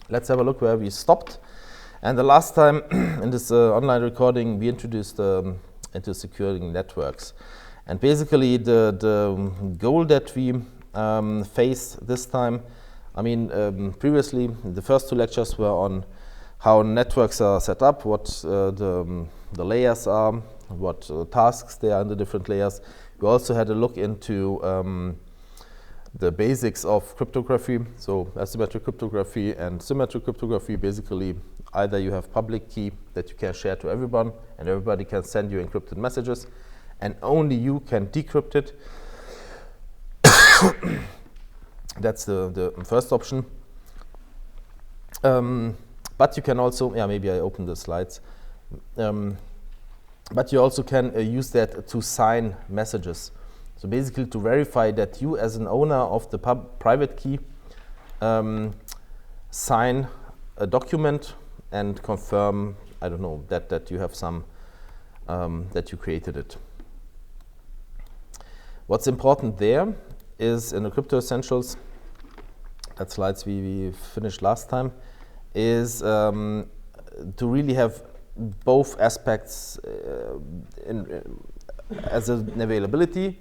let's have a look where we stopped. And the last time in this online recording, we introduced into securing networks. And basically the goal that we face this time, I mean, previously the first 2 lectures were on how networks are set up, what the layers are, what tasks there are in the different layers. We also had a look into the basics of cryptography, so asymmetric cryptography and symmetric cryptography. Basically, either you have public key that you can share to everyone, and everybody can send you encrypted messages, and only you can decrypt it. That's the first option. But you can also, maybe I open the slides. But you also can use that to sign messages. So basically to verify that you as an owner of the private key sign a document and confirm, I don't know, that you have some, that you created it. What's important there is in the Crypto Essentials, that slides we finished last time, is to really have both aspects as an availability.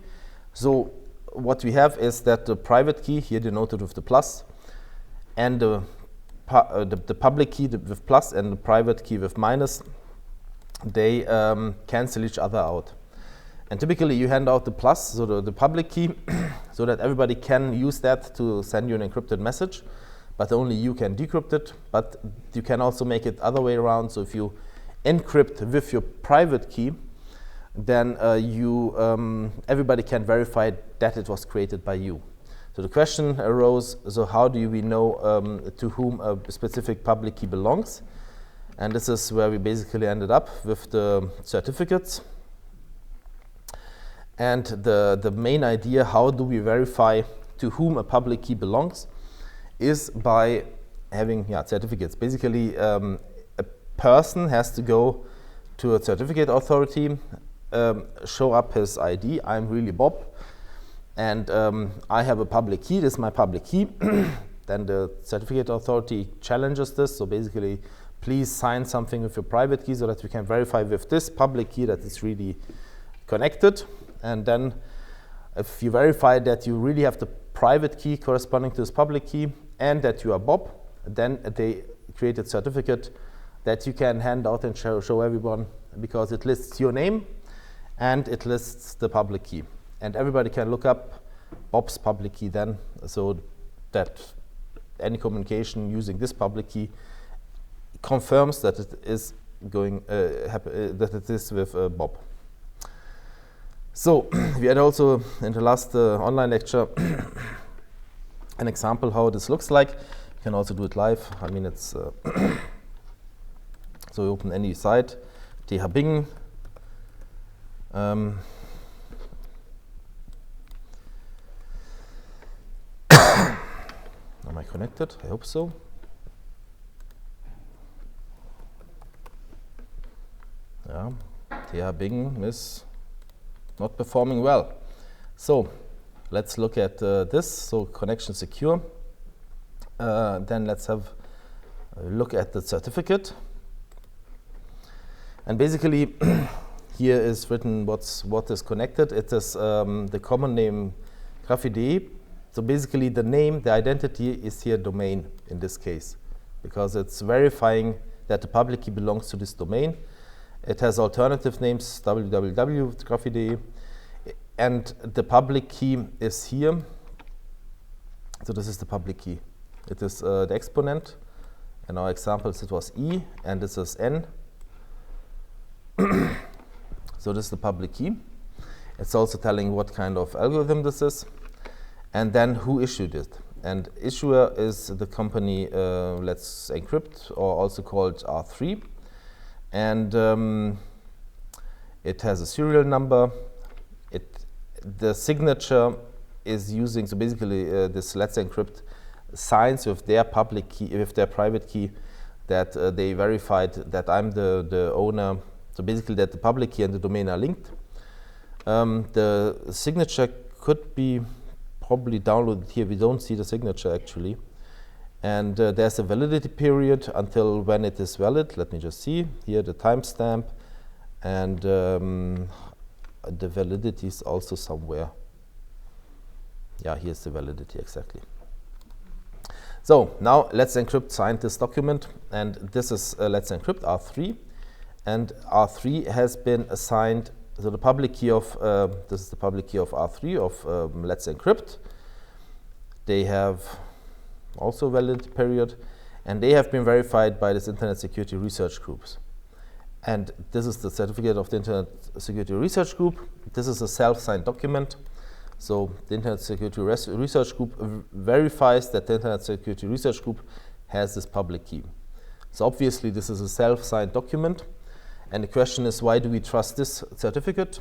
So what we have is that the private key, here denoted with the plus, and the public key with plus and the private key with minus, they cancel each other out. And typically you hand out the plus, so the public key, so that everybody can use that to send you an encrypted message, but only you can decrypt it. But you can also make it other way around. So if you encrypt with your private key, then everybody can verify that it was created by you. So the question arose, so how do we know to whom a specific public key belongs? And this is where we basically ended up with the certificates. And the main idea, how do we verify to whom a public key belongs, is by having certificates. Basically, a person has to go to a certificate authority, show up his ID, I'm really Bob, and I have a public key, this is my public key. Then the certificate authority challenges this, so basically, please sign something with your private key so that we can verify with this public key that it's really connected. And then if you verify that you really have the private key corresponding to this public key and that you are Bob, then they create a certificate that you can hand out and show everyone, because it lists your name and it lists the public key. And everybody can look up Bob's public key then, so that any communication using this public key confirms that it is going that it is with Bob. So we had also in the last online lecture an example how this looks like. You can also do it live. I mean, it's so you open any site, Bingen. Am I connected? I hope so. Yeah, Bingen is not performing well. So let's look at this. So connection secure. Then let's have a look at the certificate. And basically, here is written what is connected. It is the common name Graffi. So basically, the name, the identity is here domain in this case, because it's verifying that the public key belongs to this domain. It has alternative names, www.graffi.de, and the public key is here. So this is the public key. It is the exponent. In our examples, it was E, and this is N. So this is the public key. It's also telling what kind of algorithm this is, and then who issued it. And issuer is the company Let's Encrypt, or also called R3. And it has a serial number. The signature is using, so basically this Let's Encrypt signs with their public key, with their private key, that they verified that I'm the owner. So basically that the public key and the domain are linked. The signature could be probably downloaded here. We don't see the signature actually. And there's a validity period until when it is valid. Let me just see here the timestamp, and the validity is also somewhere. Yeah, here's the validity exactly. So now Let's Encrypt signed this document, and this is Let's Encrypt R3, and R3 has been assigned. So the public key of this is the public key of R3 of Let's Encrypt. They have also valid period, and they have been verified by this Internet Security Research Groups. And this is the certificate of the Internet Security Research Group. This is a self-signed document. So the Internet Security Research Group verifies that the Internet Security Research Group has this public key. So obviously this is a self-signed document. And the question is, why do we trust this certificate?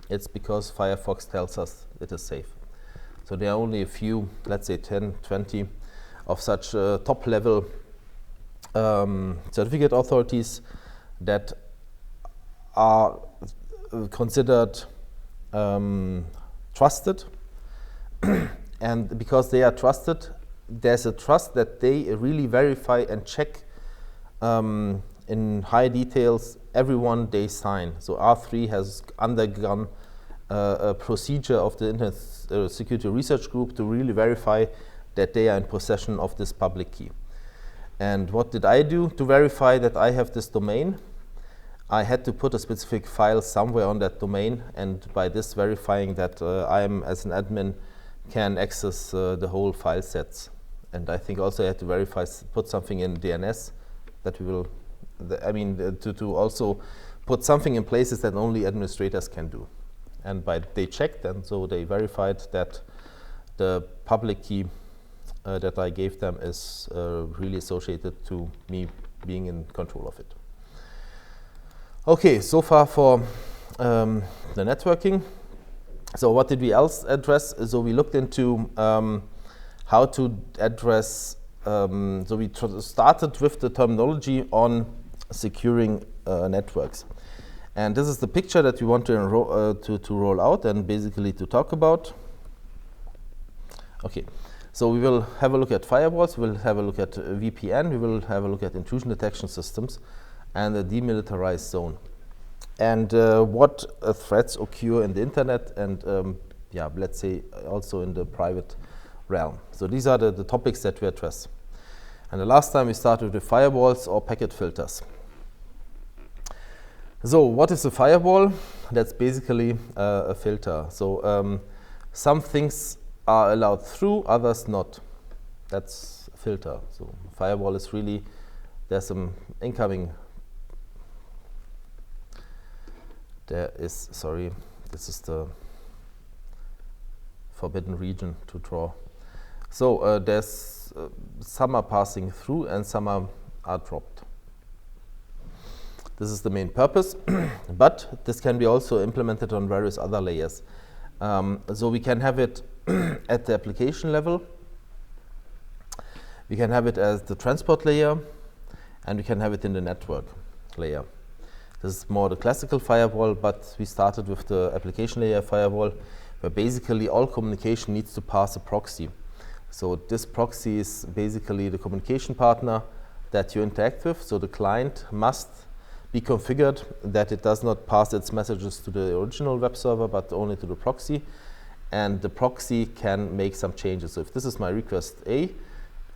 It's because Firefox tells us it is safe. So there are only a few, let's say 10, 20 of such top-level certificate authorities that are considered trusted. And because they are trusted, there's a trust that they really verify and check in high details everyone they sign. So R3 has undergone a procedure of the Internet Security Research Group to really verify that they are in possession of this public key. And what did I do to verify that I have this domain? I had to put a specific file somewhere on that domain, and by this verifying that I am, as an admin, can access the whole file sets. And I think also I had to verify, put something in DNS that we will, to also put something in places that only administrators can do. And they checked, and so they verified that the public key that I gave them is really associated to me being in control of it. Okay, so far for the networking. So what did we else address? So we looked into how to address, so we started with the terminology on securing networks. And this is the picture that we want to roll out and basically to talk about. Okay, so we will have a look at firewalls, we will have a look at VPN, we will have a look at intrusion detection systems and the demilitarized zone. And what threats occur in the internet and yeah, let's say also in the private realm. So these are the topics that we address. And the last time we started with firewalls or packet filters. So what is a firewall? That's basically a filter. So some things are allowed through, others not. That's a filter. So firewall is really, there's some incoming. There is, sorry, this is the forbidden region to draw. So there's some are passing through and some are dropped. This is the main purpose, but this can be also implemented on various other layers. So we can have it at the application level, we can have it as the transport layer, and we can have it in the network layer. This is more the classical firewall, but we started with the application layer firewall, where basically all communication needs to pass a proxy. So this proxy is basically the communication partner that you interact with. So the client must be configured that it does not pass its messages to the original web server, but only to the proxy. And the proxy can make some changes. So if this is my request A,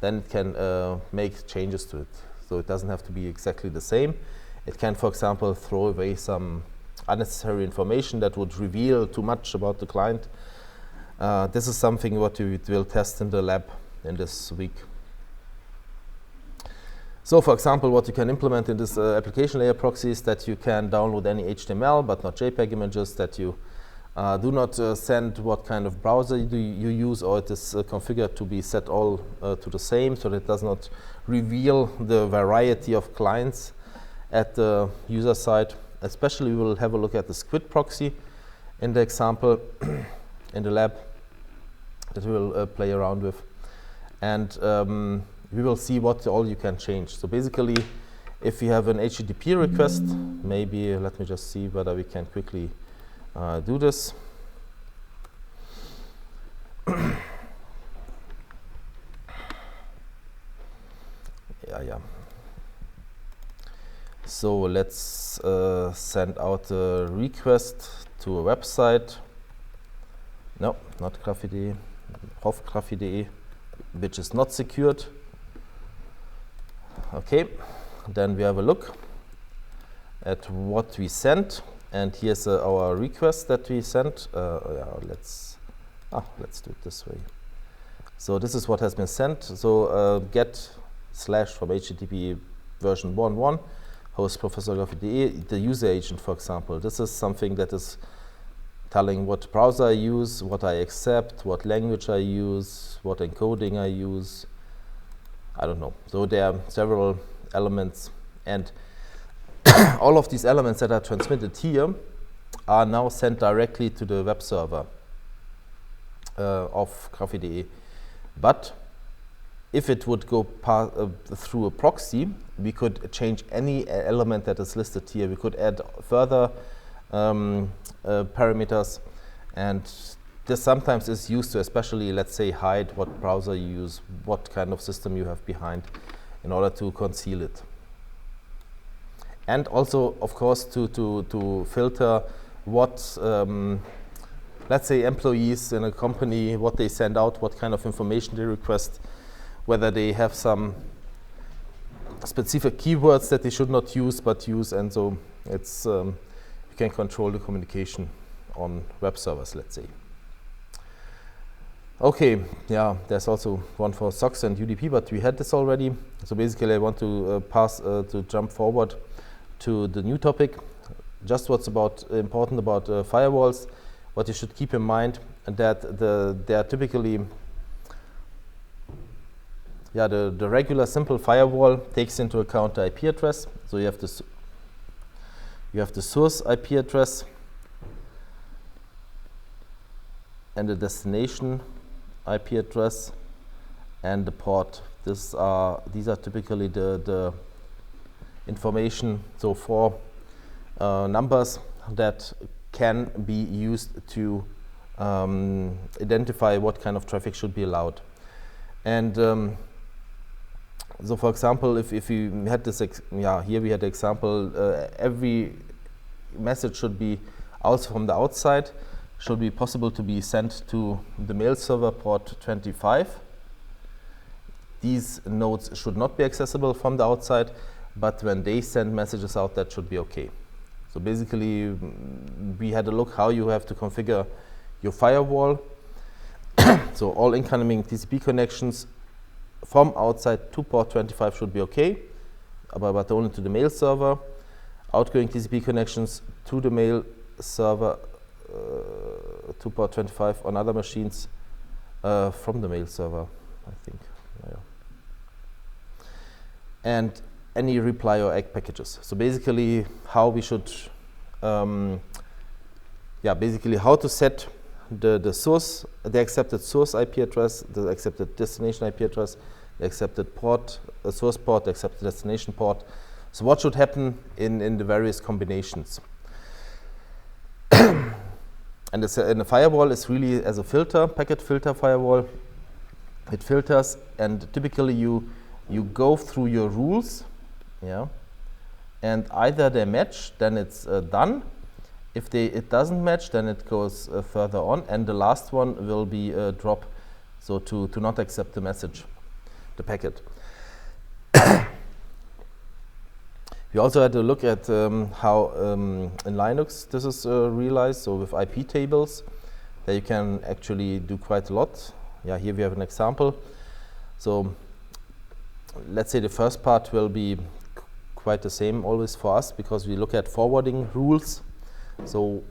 then it can make changes to it. So it doesn't have to be exactly the same. It can, for example, throw away some unnecessary information that would reveal too much about the client. This is something what we will test in the lab in this week. So, for example, what you can implement in this application layer proxy is that you can download any HTML but not JPEG images, that you do not send what kind of browser you use, or it is configured to be set all to the same, so that it does not reveal the variety of clients at the user side. Especially we will have a look at the squid proxy in the example in the lab that we will play around with. And we will see what all you can change. So basically, if you have an HTTP request, maybe let me just see whether we can quickly do this. yeah. So let's send out a request to a website. No, not Graffi.de, Prof Graffi.de, which is not secured. Okay, then we have a look at what we sent, and here's our request that we sent. Yeah, let's do it this way. So this is what has been sent. So get / from HTTP version 1.1 host Professor Graffi.de, the user agent, for example. This is something that is telling what browser I use, what I accept, what language I use, what encoding I use. I don't know. So there are several elements, and all of these elements that are transmitted here are now sent directly to the web server of Graffi.de. But if it would go through a proxy, we could change any element that is listed here. We could add further parameters, and this sometimes is used to especially, let's say, hide what browser you use, what kind of system you have behind, in order to conceal it. And also, of course, to filter what, let's say, employees in a company, what they send out, what kind of information they request, whether they have some specific keywords that they should not use but use, and so it's you can control the communication on web servers, let's say. Okay, yeah, there's also one for SOCKS and UDP, but we had this already. So basically, I want to jump forward to the new topic. Just what's important about firewalls. What you should keep in mind that they are typically, yeah, the regular simple firewall takes into account the IP address. So you have the source IP address and the destination IP address and the port. These are typically the information. So four numbers that can be used to identify what kind of traffic should be allowed. And so, for example, if you had this, here we had the example, every message should be also from the outside, should be possible to be sent to the mail server port 25. These nodes should not be accessible from the outside, but when they send messages out, that should be okay. So basically, we had a look how you have to configure your firewall. So all incoming TCP connections from outside to port 25 should be okay, but only to the mail server. Outgoing TCP connections to the mail server to port 25 on other machines from the mail server, I think. Yeah. And any reply or egg packages. So basically, how we should, basically how to set the source, the accepted source IP address, the accepted destination IP address, the accepted port, source port, the accepted destination port. So what should happen in the various combinations? And the firewall is really as a filter, packet filter firewall. It filters, and typically you go through your rules, yeah, and either they match, then it's done. If it doesn't match, then it goes further on, and the last one will be a drop, so to not accept the message, the packet. We also had to look at how in Linux this is realized. So with IP tables, that you can actually do quite a lot. Yeah, here we have an example. So let's say the first part will be quite the same always for us, because we look at forwarding rules. So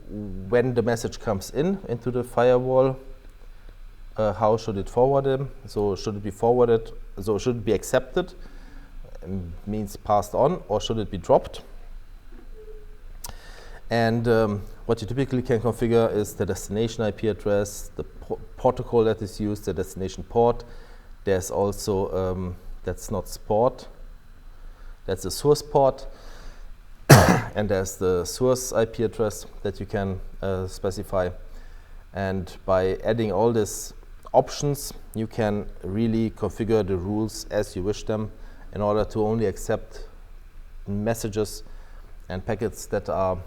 when the message comes into the firewall, how should it forward them? So should it be forwarded? So should it be accepted? Means passed on, or should it be dropped? And what you typically can configure is the destination IP address, the protocol that is used, the destination port. There's also, that's not port, that's the source port. And there's the source IP address that you can specify. And by adding all these options, you can really configure the rules as you wish them, in order to only accept messages and packets that are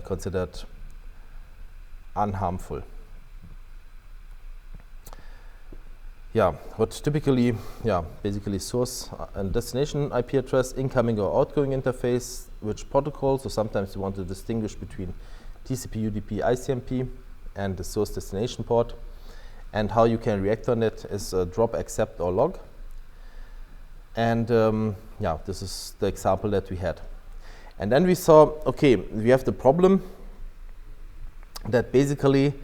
considered unharmful. Yeah, what typically, basically source and destination IP address, incoming or outgoing interface, which protocol, so sometimes you want to distinguish between TCP, UDP, ICMP, and the source destination port, and how you can react on it is drop, accept, or log. And this is the example that we had. And then we saw, okay, we have the problem that basically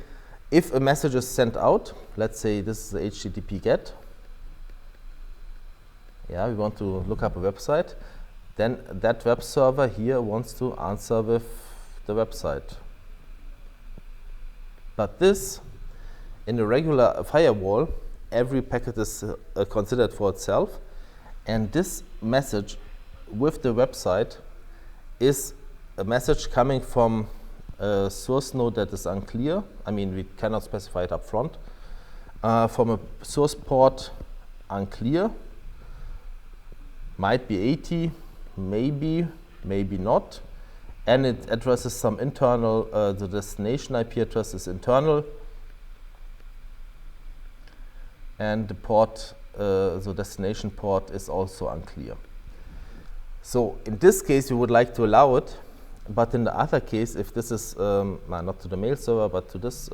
if a message is sent out, let's say this is the HTTP GET, we want to look up a website, then that web server here wants to answer with the website. But this, in a regular firewall, every packet is considered for itself, and this message with the website is a message coming from a source node that is unclear. I mean, we cannot specify it up front. From a source port, unclear. Might be 80, maybe not. And it addresses some internal, the destination IP address is internal. And the port, the destination port is also unclear. So in this case, you would like to allow it. But in the other case, if this is not to the mail server, but to this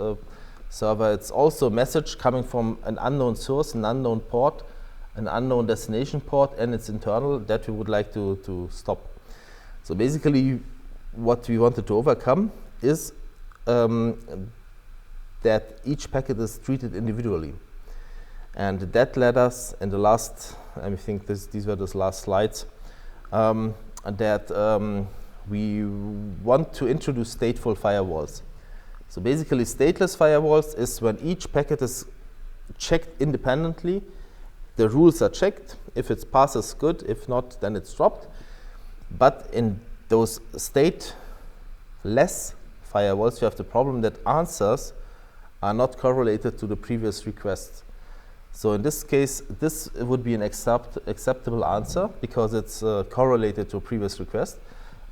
server, it's also a message coming from an unknown source, an unknown port, an unknown destination port, and it's internal, that we would like to stop. So basically, what we wanted to overcome is that each packet is treated individually. And that led us in the last, I think these were the last slides, that we want to introduce stateful firewalls. So basically, stateless firewalls is when each packet is checked independently. The rules are checked. If it passes, good. If not, then it's dropped. But in those stateless firewalls, you have the problem that answers are not correlated to the previous requests. So in this case, this would be an acceptable answer because it's correlated to a previous request.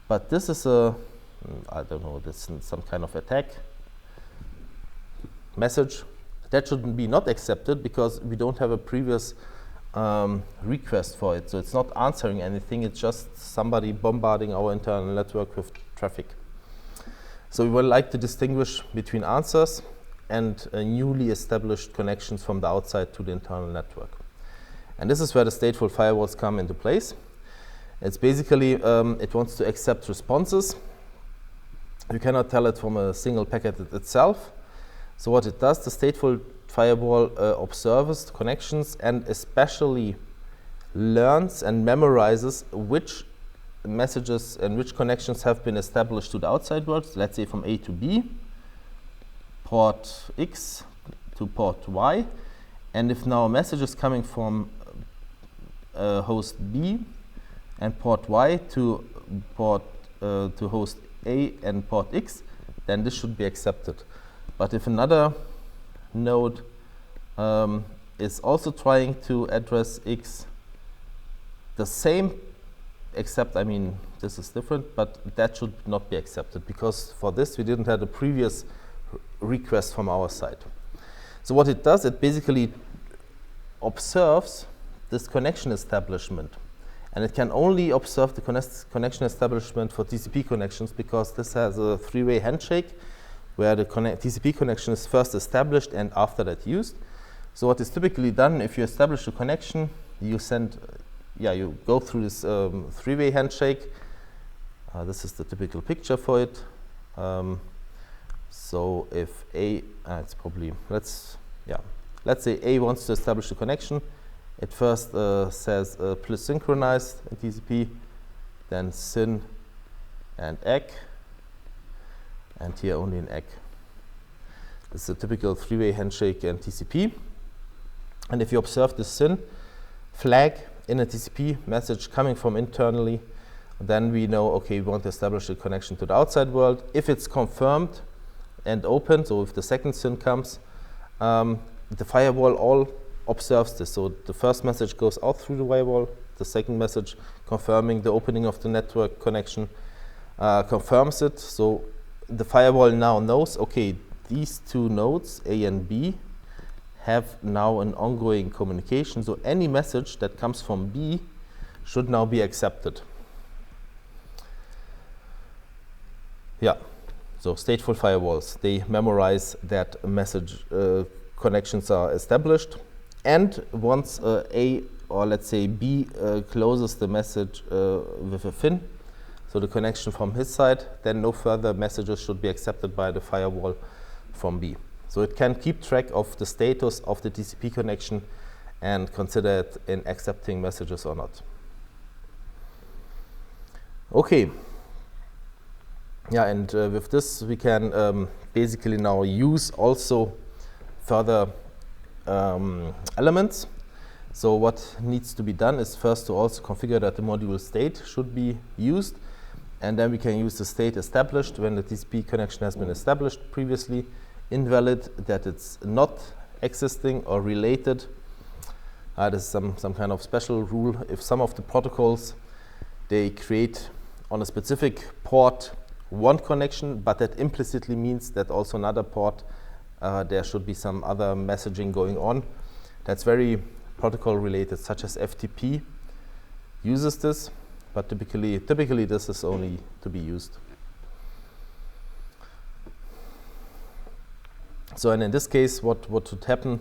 But this is I don't know, this is some kind of attack message. That should be not accepted because we don't have a previous request for it. So it's not answering anything, it's just somebody bombarding our internal network with traffic. So we would like to distinguish between answers and newly established connections from the outside to the internal network. And this is where the stateful firewalls come into place. It's basically, it wants to accept responses. You cannot tell it from a single packet itself. So what it does, the stateful firewall observes connections and especially learns and memorizes which messages and which connections have been established to the outside world, let's say from A to B, port X to port Y. And if now a message is coming from host B, and port Y to host A and port X, then this should be accepted. But if another node is also trying to address X, the same, except, I mean, this is different, but that should not be accepted because for this we didn't have a previous request from our side. So what it does, it basically observes this connection establishment. And it can only observe the connection establishment for TCP connections because this has a three-way handshake where the TCP connection is first established and after that used. So what is typically done, if you establish a connection, you send, you go through this three-way handshake. This is the typical picture for it. So if A, it's probably, let's say A wants to establish a connection. It first says please synchronize in TCP, then syn and egg, and here only an egg. This is a typical three-way handshake in TCP. And if you observe the syn flag in a TCP message coming from internally, then we know, okay, we want to establish a connection to the outside world. If it's confirmed and open, so if the second syn comes, the firewall all observes this. So the first message goes out through the firewall, the second message confirming the opening of the network connection confirms it. So the firewall now knows, okay, these two nodes, A and B, have now an ongoing communication. So any message that comes from B should now be accepted. Yeah, so stateful firewalls, they memorize that message connections are established. And once A, or let's say B, closes the message with a fin, so the connection from his side, then no further messages should be accepted by the firewall from B. So it can keep track of the status of the TCP connection and consider it in accepting messages or not. Okay. Yeah, and with this we can basically now use also further elements. So what needs to be done is first to also configure that the module state should be used, and then we can use the state established when the TCP connection has been established previously, invalid that it's not existing or related. This is some kind of special rule. If some of the protocols, they create on a specific port one connection, but that implicitly means that also another port, there should be some other messaging going on. That's very protocol related, such as FTP uses this, but typically this is only to be used. So, and in this case, what would happen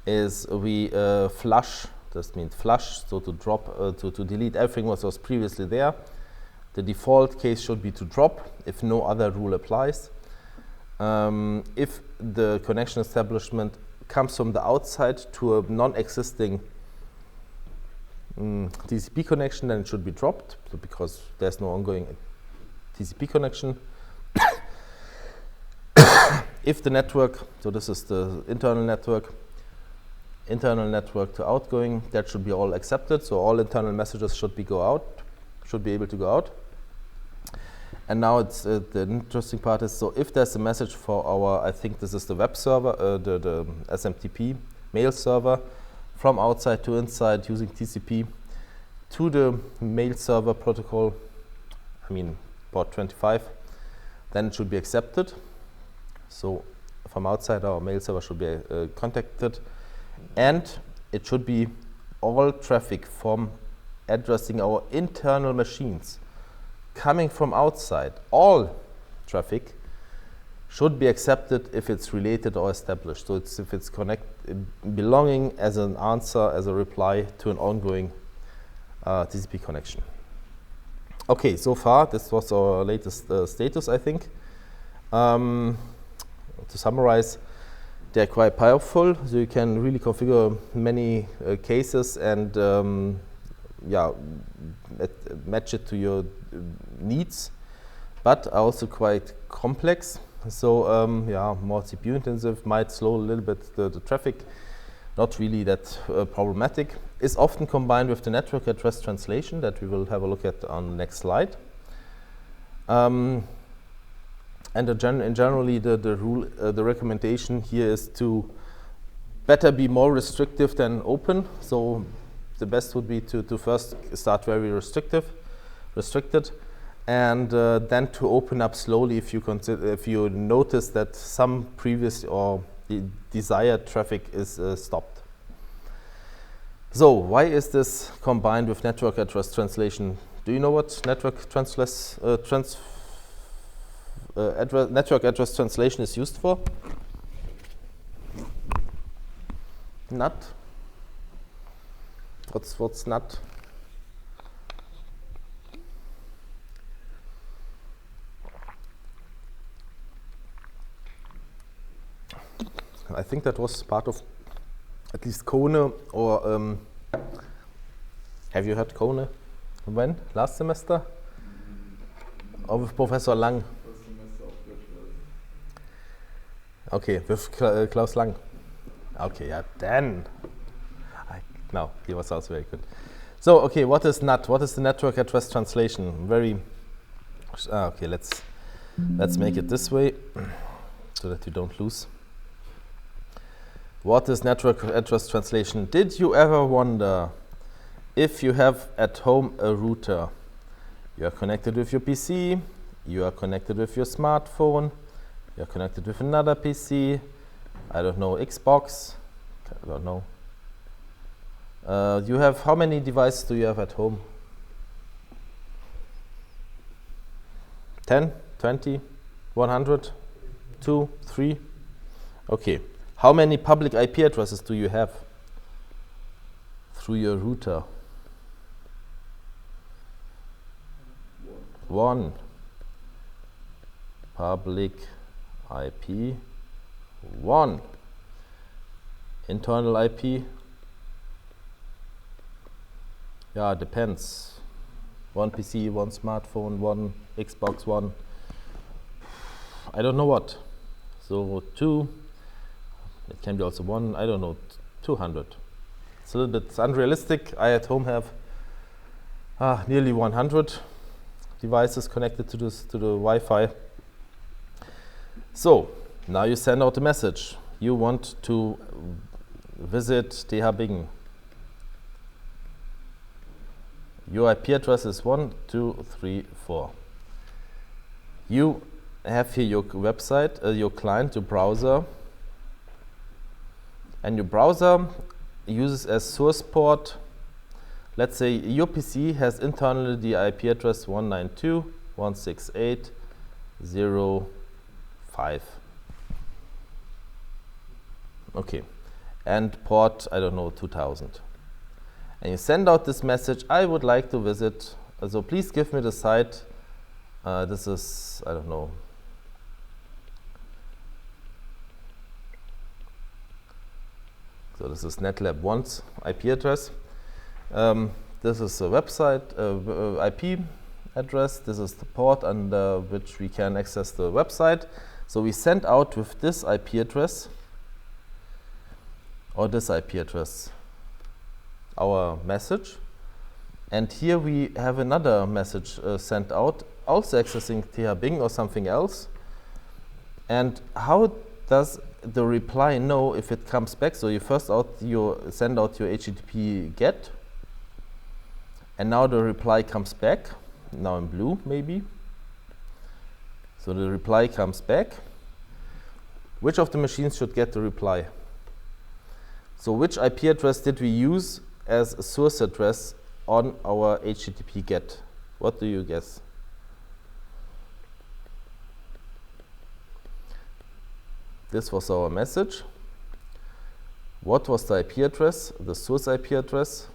is we flush, this means flush, so to drop, to delete everything what was previously there. The default case should be to drop if no other rule applies. If the connection establishment comes from the outside to a non-existing TCP connection, then it should be dropped, so because there's no ongoing TCP connection. If the network, so this is the internal network to outgoing, that should be all accepted. So all internal messages should be able to go out. And now it's the interesting part is, so if there's a message for our, I think this is the web server, the SMTP mail server, from outside to inside using TCP to the mail server protocol, I mean port 25, then it should be accepted. So from outside our mail server should be contacted, and it should be all traffic from addressing our internal machines coming from outside, all traffic should be accepted if it's related or established. So it's if it's belonging as an answer, as a reply to an ongoing TCP connection. Okay, so far this was our latest status, I think. To summarize, they're quite powerful, so you can really configure many cases and match it to your needs, but are also quite complex. So more CPU intensive, might slow a little bit the traffic, not really that problematic. Is often combined with the network address translation that we will have a look at on the next slide. And generally the rule, the recommendation here is to better be more restrictive than open. So the best would be to first start very restricted, and then to open up slowly if you notice that some previous or the desired traffic is stopped. So why is this combined with network address translation? Do you know what network address translation is used for? NAT? What's NAT? I think that was part of at least Kone, or have you heard Kone? When? Last semester? Or with Professor Lang? Okay, with Klaus Lang. Okay, yeah, then. No, he was also very good. So, okay, what is NAT? What is the network address translation? Okay, let's make it this way so that you don't lose. What is network address translation? Did you ever wonder if you have at home a router, you are connected with your PC, you are connected with your smartphone, you are connected with another PC, I don't know, Xbox, I don't know. You have, how many devices do you have at home? 10, 20, 100, 2, 3? Okay. How many public IP addresses do you have through your router? One. Public IP, 1. Internal IP, yeah, depends. 1 PC, 1 smartphone, 1 Xbox One. I don't know what. So 2, it can be also 1, I don't know, 200. It's a little bit unrealistic. I at home have nearly 100 devices connected to the Wi-Fi. So now you send out a message. You want to visit TH Bingen. Your IP address is 1, 2, 3, 4. You have here your website, your client, your browser, and your browser uses as source port. Let's say your PC has internally the IP address 192.168.0.5. Okay, and port, I don't know, 2000. And you send out this message, I would like to visit, so please give me the site. This is, I don't know, so this is NetLab 1's IP address. This is a website IP address. This is the port under which we can access the website. So we send out with this IP address or this IP address our message. And here we have another message sent out, also accessing TH Bingen or something else. And how does the reply know if it comes back? So you first send out your HTTP GET, and now the reply comes back, now in blue maybe. So the reply comes back. Which of the machines should get the reply? So which IP address did we use as a source address on our HTTP GET? What do you guess? This was our message. What was the IP address, the source IP address?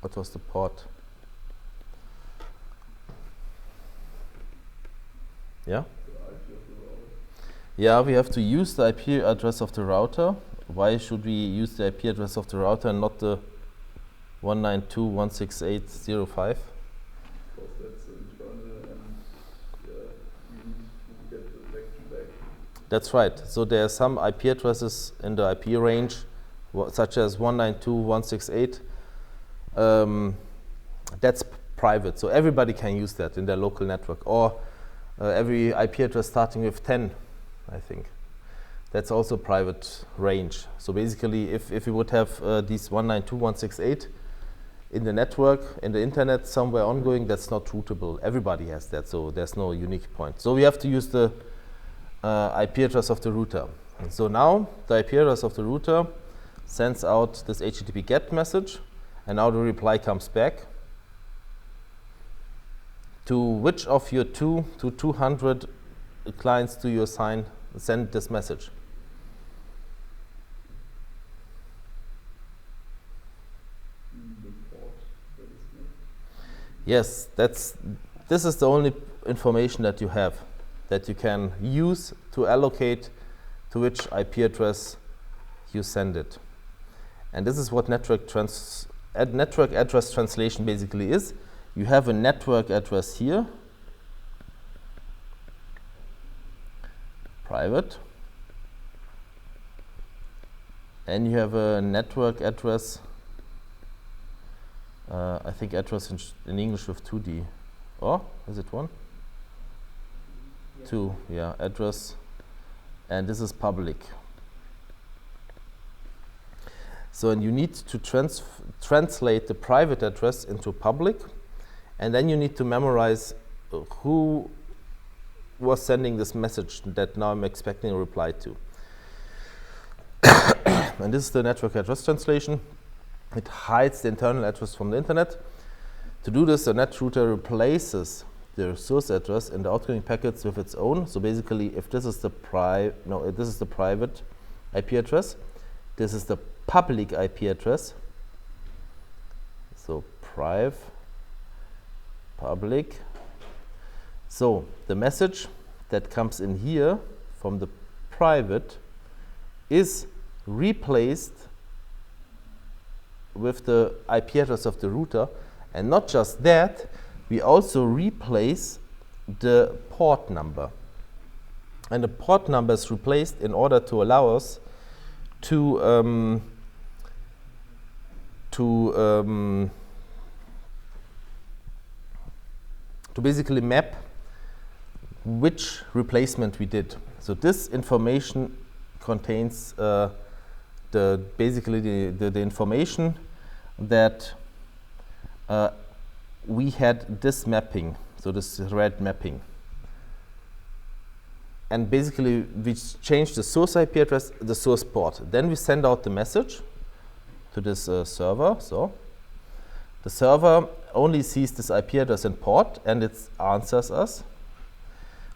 What was the port? Yeah? Yeah, we have to use the IP address of the router. Why should we use the IP address of the router and not the 192.168.0.5? Because that's internal and you need to get the back-to-back. That's right. So there are some IP addresses in the IP range, such as 192.168. That's private, so everybody can use that in their local network. Or every IP address starting with 10, I think. That's also private range. So basically, if you would have these 192.168 in the network, in the internet, somewhere ongoing, that's not routable. Everybody has that, so there's no unique point. So we have to use the IP address of the router. And so now the IP address of the router sends out this HTTP GET message, and now the reply comes back. To which of your 2 to 200 clients do you send this message? Yes, this is the only information that you have, that you can use to allocate to which IP address you send it. And this is what network address translation basically is. You have a network address here, private, and you have a network address, I think address in English with 2D. Or is it 1? Yeah. 2, yeah, address, and this is public. So, and you need to translate the private address into public, and then you need to memorize who was sending this message that now I'm expecting a reply to. And this is the network address translation. It hides the internal address from the internet. To do this, the net router replaces the source address in the outgoing packets with its own. So basically, if this is the this is the private IP address, this is the public IP address. So public. So the message that comes in here from the private is replaced with the IP address of the router, and not just that, we also replace the port number. And the port number is replaced in order to allow us to basically map which replacement we did. So this information contains basically the information that we had this mapping, so this red mapping. And basically we change the source IP address, the source port. Then we send out the message to this server. So the server only sees this IP address and port, and it answers us.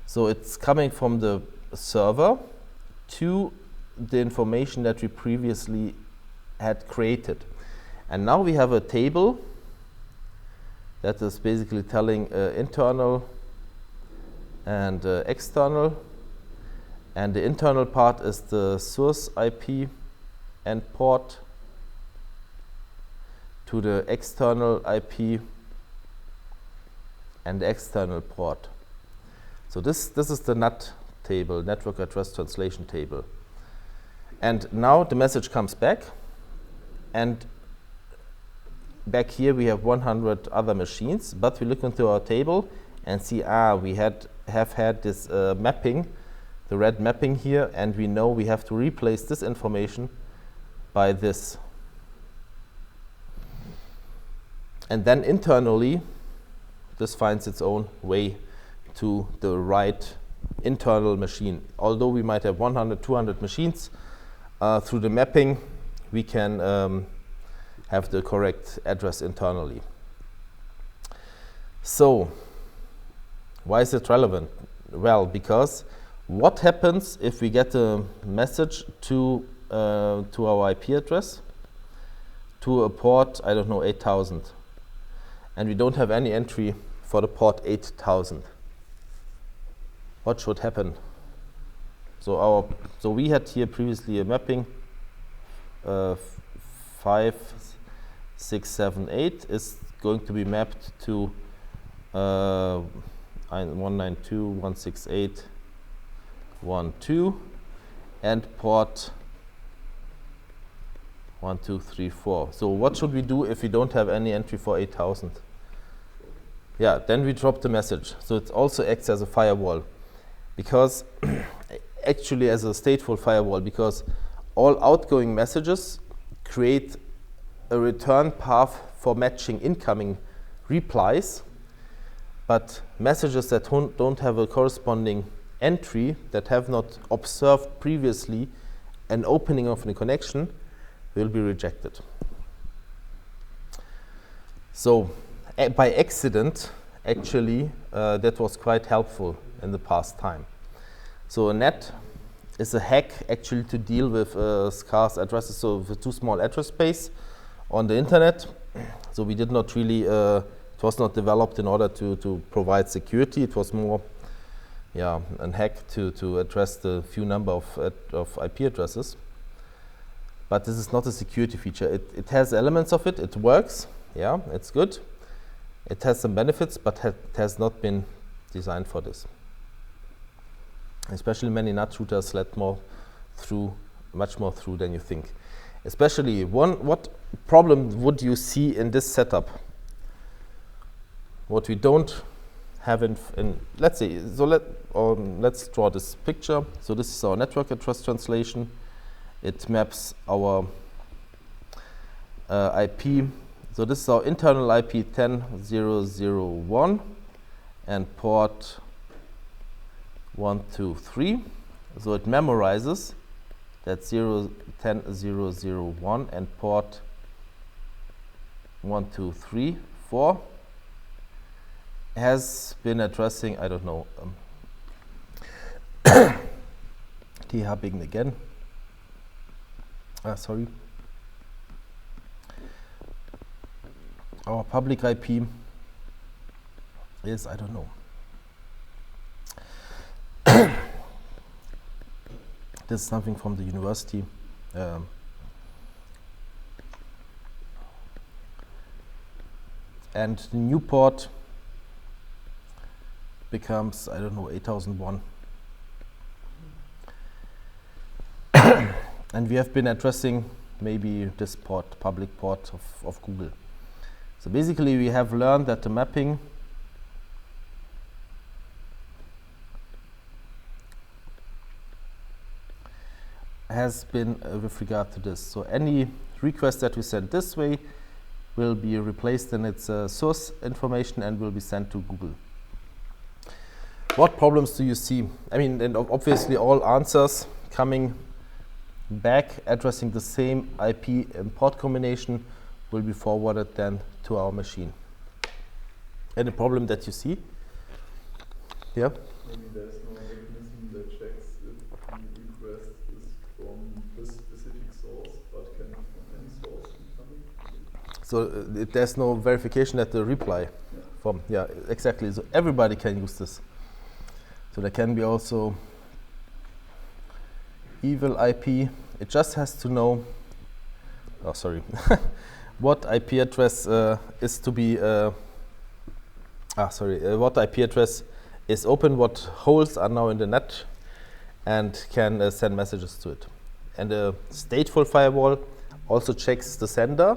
So it's coming from the server to the information that we previously had created. And now we have a table that is basically telling internal and external. And the internal part is the source IP and port to the external IP and the external port. So this is the NAT table, network address translation table. And now the message comes back, and back here we have 100 other machines, but we look into our table and see, we have had this mapping, the red mapping here, and we know we have to replace this information by this. And then internally, this finds its own way to the right internal machine. Although we might have 100, 200 machines, through the mapping, we can have the correct address internally. So, why is it relevant? Well, because what happens if we get a message to our IP address, to a port, I don't know, 8000, and we don't have any entry for the port 8000? What should happen? So we had here previously a mapping 5678 is going to be mapped to 192.168.1.2 and port 1234. So what should we do if we don't have any entry for 8000? Yeah, then we drop the message. So it also acts as a firewall, because actually as a stateful firewall, because all outgoing messages create a return path for matching incoming replies, but messages that don't have a corresponding entry, that have not observed previously an opening of a connection, will be rejected. So by accident, actually, that was quite helpful in the past time. So a NAT is a hack actually to deal with scarce addresses, so with too small address space on the internet. So we did not really, it was not developed in order to provide security. It was more a hack to address the few number of IP addresses. But this is not a security feature. It has elements of it, it works, it's good. It has some benefits, but it has not been designed for this. Especially many NAT routers let much more through than you think. Especially what problem would you see in this setup? What we don't have in let's say, so let's draw this picture. So this is our network address translation. It maps our IP. So this is our internal IP 10.0.0.1 and port 123. So it memorizes that 10.0.0.1 and port 123 4 has been addressing, I don't know, Bingen again. Sorry. Our public IP is, I don't know. This is something from the university. And the new port becomes, I don't know, 8001. And we have been addressing maybe this port, public port of Google. So basically we have learned that the mapping has been with regard to this. So any request that we send this way will be replaced in its source information and will be sent to Google. What problems do you see? I mean, and obviously all answers coming back addressing the same IP and port combination will be forwarded then to our machine. Any problem that you see? Yeah? Maybe there's no mechanism that checks if the request is from this specific source, but can be from any source incoming. So there's no verification that the reply from, yeah, exactly. So everybody can use this. So there can be also evil IP. It just has to know, oh sorry, what IP address is to be, what IP address is open, what holes are now in the net, and can send messages to it. And the stateful firewall also checks the sender.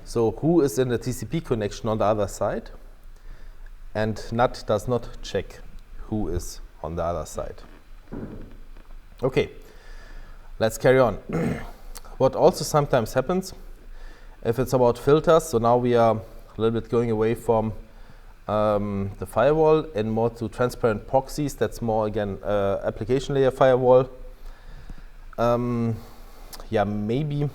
So who is in the TCP connection on the other side? And NAT does not check who is on the other side. Okay, let's carry on. What also sometimes happens, if it's about filters, so now we are a little bit going away from the firewall and more to transparent proxies. That's more, again, application layer firewall. Yeah, maybe.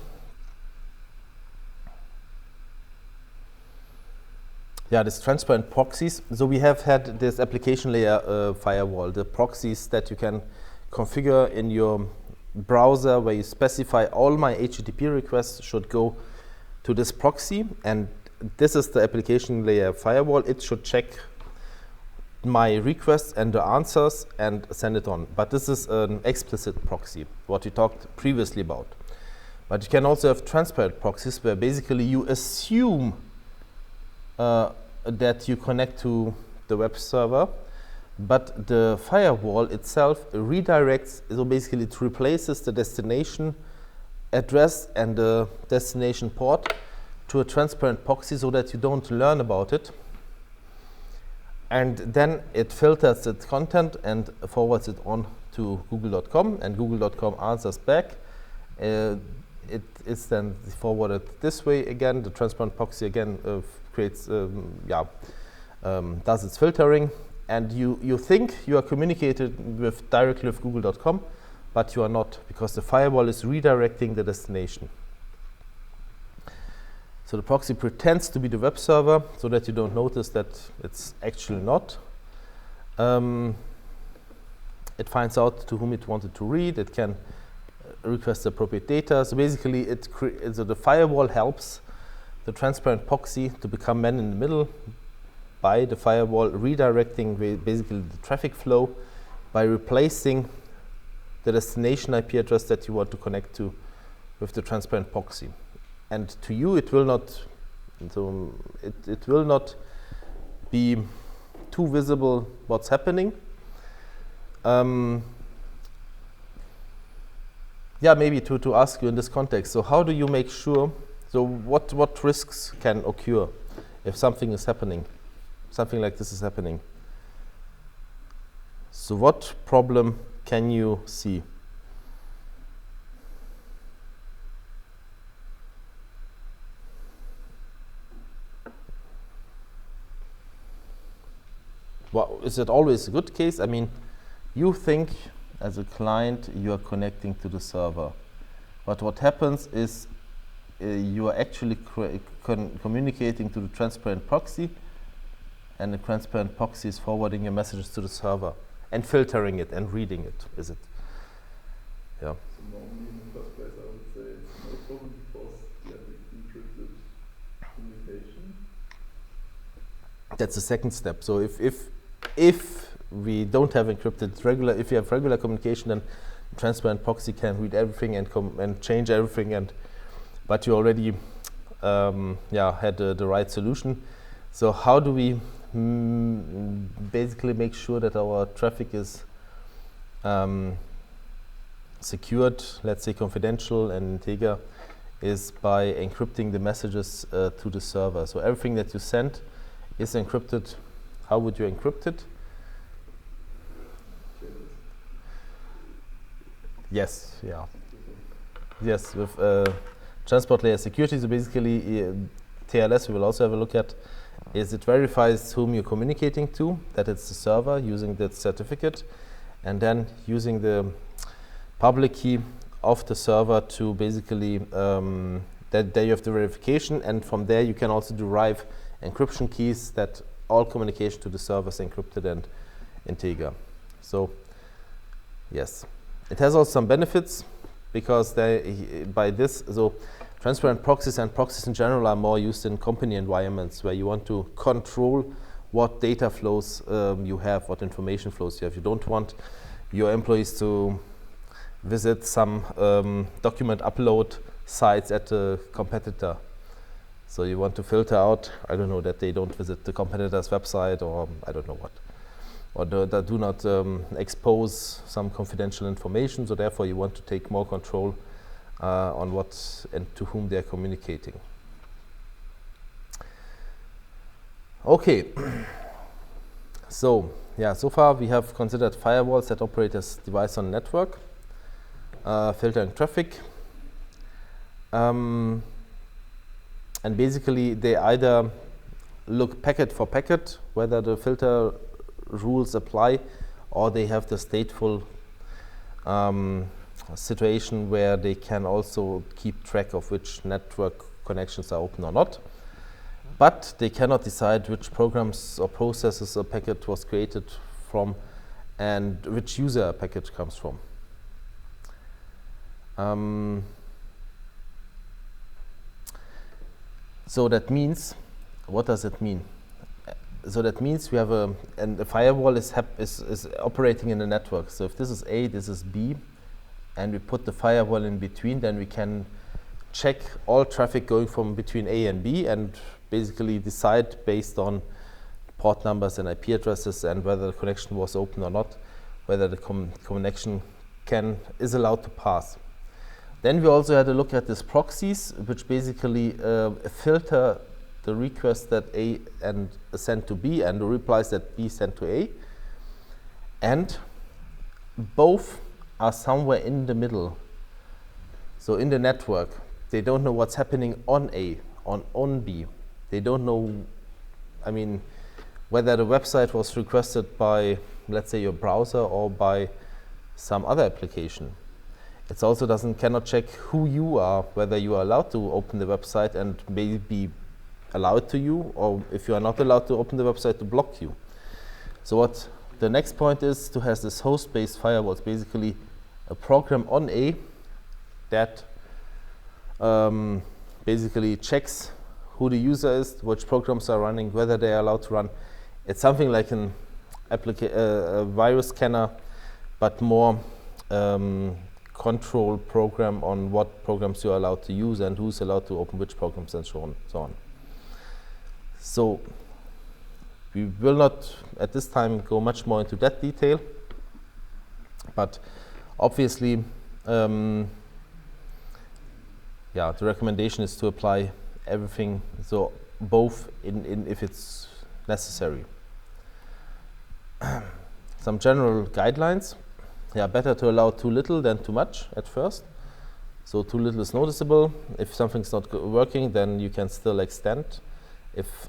Yeah, this transparent proxies. So we have had this application layer firewall, the proxies that you can configure in your browser where you specify all my HTTP requests should go to this proxy, and this is the application layer firewall. It should check my requests and the answers and send it on. But this is an explicit proxy, what we talked previously about. But you can also have transparent proxies where basically you assume that you connect to the web server, but the firewall itself redirects, so basically it replaces the destination address and the destination port to a transparent proxy so that you don't learn about it. And then it filters its content and forwards it on to google.com, and google.com answers back. It is then forwarded this way again. The transparent proxy again creates, does its filtering, and you think you are communicated with directly with google.com, but you are not, because the firewall is redirecting the destination. So the proxy pretends to be the web server so that you don't notice that it's actually not. It finds out to whom it wanted to read. It can request the appropriate data. So basically, so the firewall helps the transparent proxy to become man in the middle by the firewall redirecting basically the traffic flow by replacing the destination IP address that you want to connect to with the transparent proxy. And to you, it will not, so it will not be too visible what's happening. Yeah, maybe to ask you in this context. So how do you make sure? So what risks can occur if something is happening, something like this is happening? So what problem can you see? Well, is it always a good case? I mean, you think as a client you are connecting to the server, but what happens is you are actually communicating to the transparent proxy, and the transparent proxy is forwarding your messages to the server and filtering it and reading it. Is it? Yeah. So normally in the first place I would say it's no problem because you have encrypted communication. That's the second step. So if we don't have encrypted regular, if you have regular communication, then transparent proxy can read everything and change everything, but you already had the right solution. So how do we basically make sure that our traffic is secured, let's say confidential and integer, is by encrypting the messages to the server. So everything that you send is encrypted. How would you encrypt it? Yes, yeah. Yes, with transport layer security. So basically, TLS we will also have a look at, is it verifies whom you're communicating to, that it's the server using that certificate, and then using the public key of the server to basically, that there you have the verification, and from there you can also derive encryption keys that all communication to the server is encrypted and integer. So, yes. It has also some benefits because by this, so transparent proxies and proxies in general are more used in company environments where you want to control what data flows you have, what information flows you have. You don't want your employees to visit some document upload sites at a competitor. So you want to filter out, I don't know, that they don't visit the competitor's website, or I don't know what. Or that do not expose some confidential information, so therefore you want to take more control on what and to whom they're communicating. Okay, so yeah, so far we have considered firewalls that operate as device on network, filtering traffic, and basically they either look packet for packet, whether the filter rules apply, or they have the stateful situation where they can also keep track of which network connections are open or not. But they cannot decide which programs or processes a packet was created from and which user a packet comes from. So that means, what does it mean? So that means we have and the firewall is operating in a network. So if this is A, this is B, and we put the firewall in between, then we can check all traffic going from between A and B and basically decide based on port numbers and IP addresses and whether the connection was open or not, whether the connection is allowed to pass. Then we also had a look at these proxies, which basically filter the request that A and sent to B and the replies that B sent to A. And both are somewhere in the middle. So in the network, they don't know what's happening on A, on B. They don't know, I mean, whether the website was requested by, let's say, your browser or by some other application. It also cannot check who you are, whether you are allowed to open the website and maybe allowed to you, or if you are not allowed to open the website, to block you. So what the next point is to have this host-based firewall. It's basically a program on A that basically checks who the user is, which programs are running, whether they are allowed to run. It's something like a virus scanner, but more control program on what programs you are allowed to use and who's allowed to open which programs and so on. So we will not at this time go much more into that detail, but obviously the recommendation is to apply everything, so both in if it's necessary. Some general guidelines. Better to allow too little than too much at first. So too little is noticeable. If something's not working, then you can still extend. If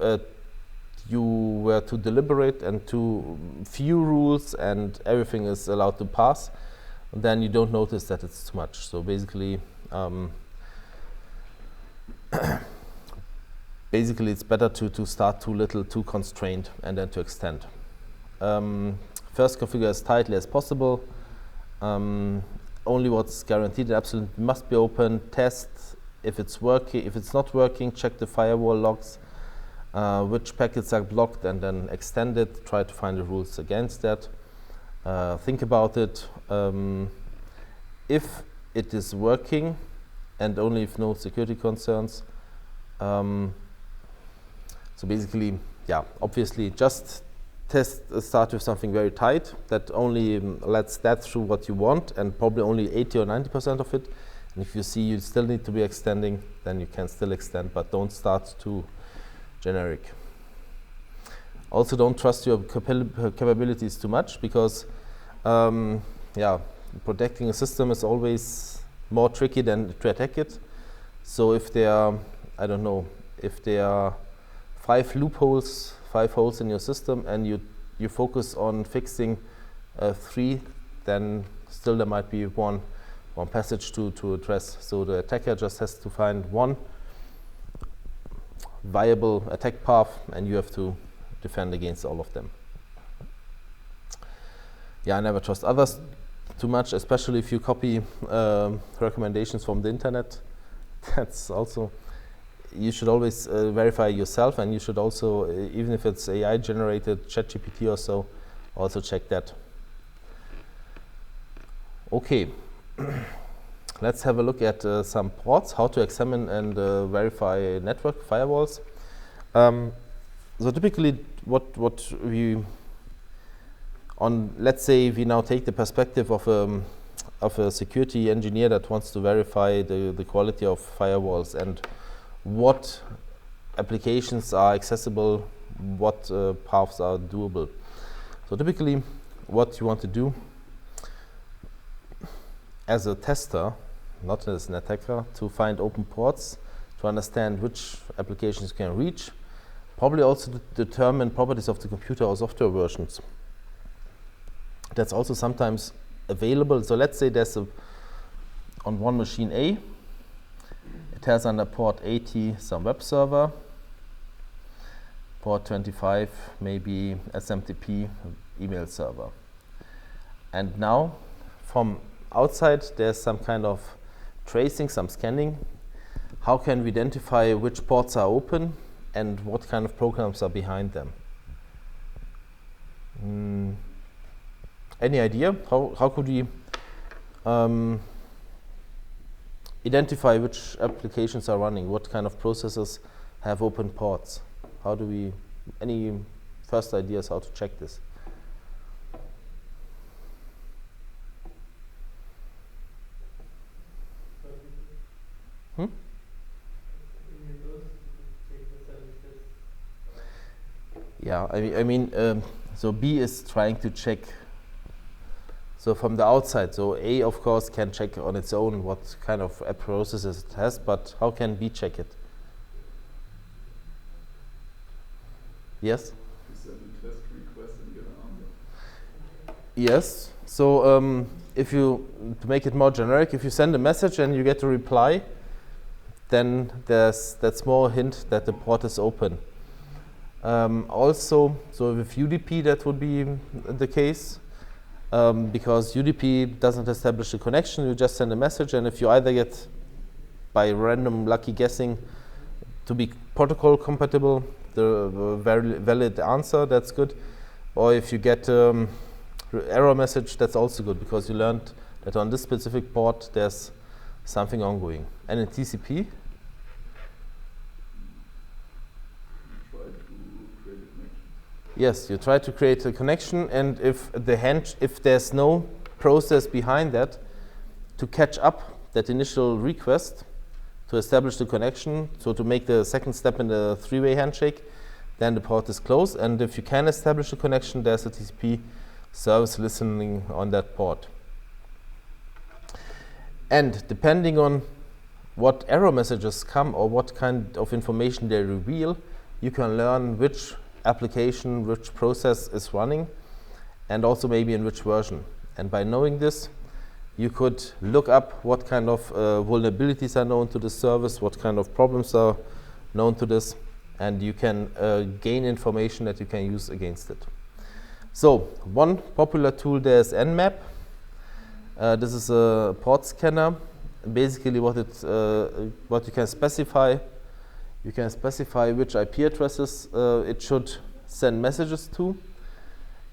you were too deliberate and too few rules and everything is allowed to pass, then you don't notice that it's too much. So basically, basically it's better to start too little, too constrained, and then to extend. First configure as tightly as possible. Only what's guaranteed and absolute must be open. Test if it's working. If it's not working, check the firewall logs, which packets are blocked, and then extend it. Try to find the rules against that. Think about it. If it is working, and only if no security concerns. So basically, yeah, obviously just start with something very tight that only lets that through what you want, and probably only 80 or 90% of it. And if you see you still need to be extending, then you can still extend, but don't start too generic. Also, don't trust your capabilities too much, because yeah, protecting a system is always more tricky than to attack it. So if there are, I don't know, if there are 5 loopholes, 5 holes in your system, and you focus on fixing 3, then still there might be one passage to address. So the attacker just has to find one viable attack path, and you have to defend against all of them. Yeah, I never trust others too much, especially if you copy recommendations from the internet. That's also, you should always verify yourself, and you should also, even if it's AI generated, ChatGPT or so, also check that. Okay, let's have a look at some ports, how to examine and verify network firewalls. So typically what we, let's say we now take the perspective of a security engineer that wants to verify the quality of firewalls and what applications are accessible, what paths are doable. So typically what you want to do as a tester, not as an attacker, to find open ports, to understand which applications you can reach, probably also to determine properties of the computer or software versions. That's also sometimes available. So let's say there's on one machine A, it has under port 80 some web server, port 25 maybe SMTP email server. And now from outside there's some kind of tracing, some scanning. How can we identify which ports are open and what kind of programs are behind them? Any idea? How could we identify which applications are running? What kind of processes have open ports? How do we, any first ideas how to check this? Yeah, I mean, so B is trying to check. So from the outside, so A of course can check on its own what kind of app processes it has, but how can B check it? Yes? You send a test request and get an answer. Yes. So if you, to make it more generic, if you send a message and you get a reply, then there's that small hint that the port is open. Also, so with UDP that would be the case, because UDP doesn't establish a connection, you just send a message, and if you either get, by random lucky guessing, to be protocol compatible, the very valid answer, that's good. Or if you get error message, that's also good, because you learned that on this specific port there's something ongoing. And in TCP, yes, you try to create a connection, and if there's no process behind that to catch up that initial request to establish the connection, so to make the second step in the 3-way handshake, then the port is closed. And if you can establish a connection, there's a TCP service listening on that port. And depending on what error messages come or what kind of information they reveal, you can learn which application, which process is running, and also maybe in which version. And by knowing this, you could look up what kind of vulnerabilities are known to the service, what kind of problems are known to this, and you can gain information that you can use against it. So one popular tool there is Nmap. This is a port scanner. Basically, what you can specify, you can specify which IP addresses it should send messages to,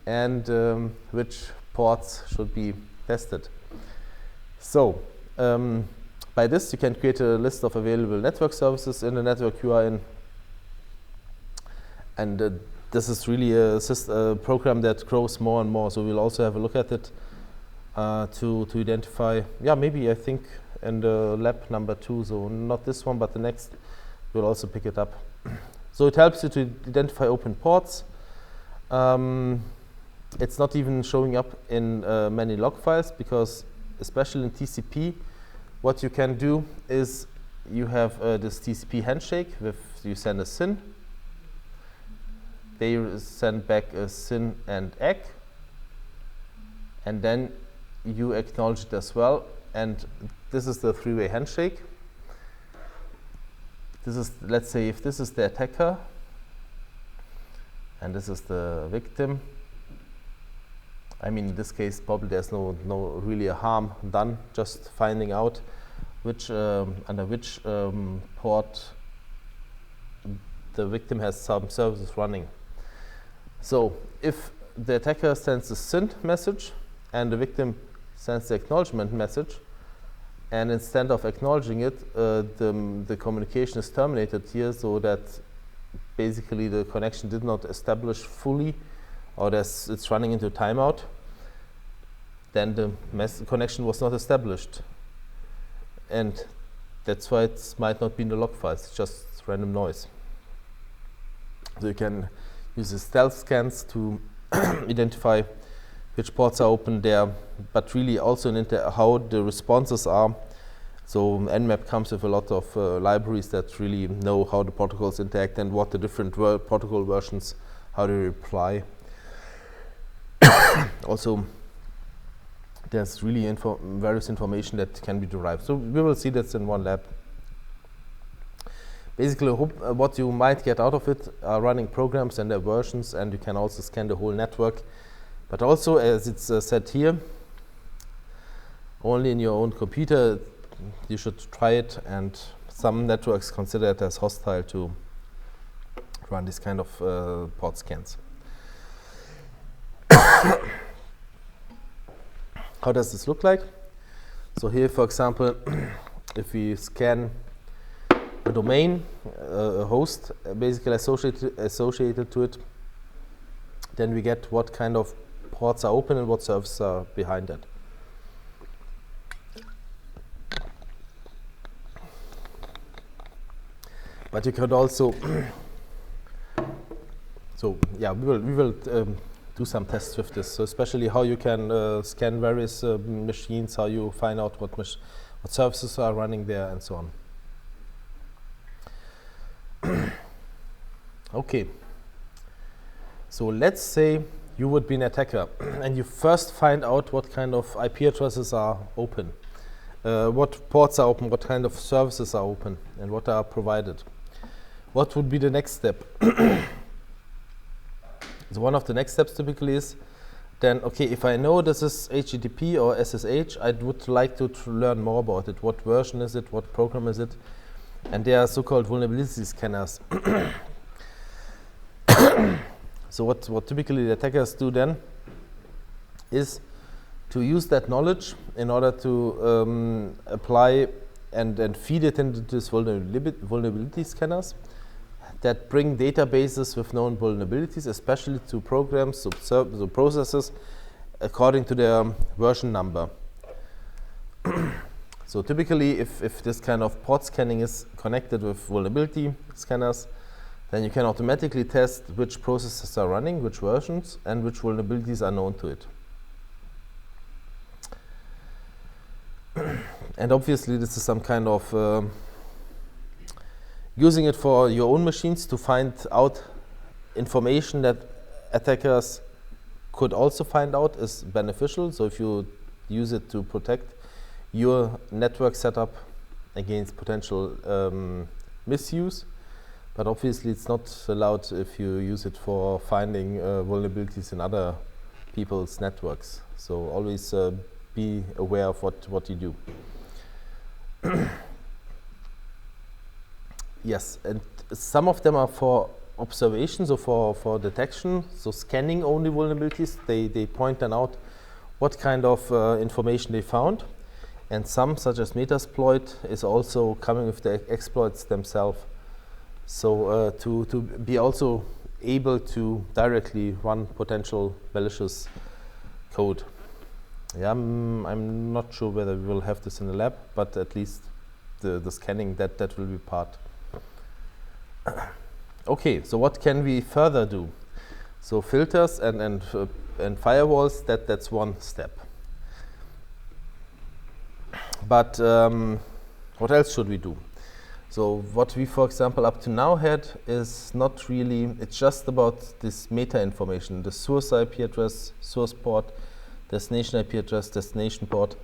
and which ports should be tested. So by this, you can create a list of available network services in the network you are in, and this is really a program that grows more and more. So we'll also have a look at it to identify. Yeah, maybe I think in the lab number 2. So not this one, but the next. We'll also pick it up. So it helps you to identify open ports. It's not even showing up in many log files, because especially in TCP, what you can do is you have this TCP handshake with you send a SYN. They send back a SYN and ACK, and then you acknowledge it as well. And this is the three-way handshake. This is, let's say, if this is the attacker, and this is the victim. I mean, in this case, probably there's no really a harm done, just finding out which under which port the victim has some services running. So if the attacker sends a SYN message and the victim sends the acknowledgement message, and instead of acknowledging it, the communication is terminated here, so that basically the connection did not establish fully, or it's running into timeout, then the connection was not established. And that's why it might not be in the log files, it's just random noise. So you can use the stealth scans to identify which ports are open there, but really also how the responses are. So Nmap comes with a lot of libraries that really know how the protocols interact and what the different protocol versions, how they reply. Also, there's really various information that can be derived. So we will see this in one lab. Basically, what you might get out of it are running programs and their versions, and you can also scan the whole network. But also, as it's said here, only in your own computer, you should try it, and some networks consider it as hostile to run this kind of port scans. How does this look like? So here, for example, if we scan a domain, a host basically associated to it, then we get what kind of ports are open and what services are behind that. But you could also, so yeah, we will do some tests with this. So especially how you can scan various machines, how you find out what services are running there, and so on. Okay. So let's say you would be an attacker, and you first find out what kind of IP addresses are open, what ports are open, what kind of services are open, and what are provided. What would be the next step? So one of the next steps typically is then, okay, if I know this is HTTP or SSH, I would like to learn more about it. What version is it? What program is it? And they are so-called vulnerability scanners. So what typically the attackers do then is to use that knowledge in order to apply and feed it into these vulnerability scanners that bring databases with known vulnerabilities, especially to programs, so processes, according to their version number. So typically, if this kind of port scanning is connected with vulnerability scanners, then you can automatically test which processes are running, which versions, and which vulnerabilities are known to it. And obviously, this is some kind of using it for your own machines to find out information that attackers could also find out is beneficial. So if you use it to protect your network setup against potential misuse, but obviously it's not allowed if you use it for finding vulnerabilities in other people's networks. So always be aware of what you do. Yes, and some of them are for observation, so for detection, so scanning only vulnerabilities. They point then out what kind of information they found. And some, such as Metasploit, is also coming with the exploits themselves. So to be also able to directly run potential malicious code. Yeah, I'm not sure whether we will have this in the lab, but at least the scanning, that will be part. Okay, so what can we further do? So filters and firewalls, that's one step. But what else should we do? So what we, for example, up to now had is not really, it's just about this meta information, the source IP address, source port, destination IP address, destination port.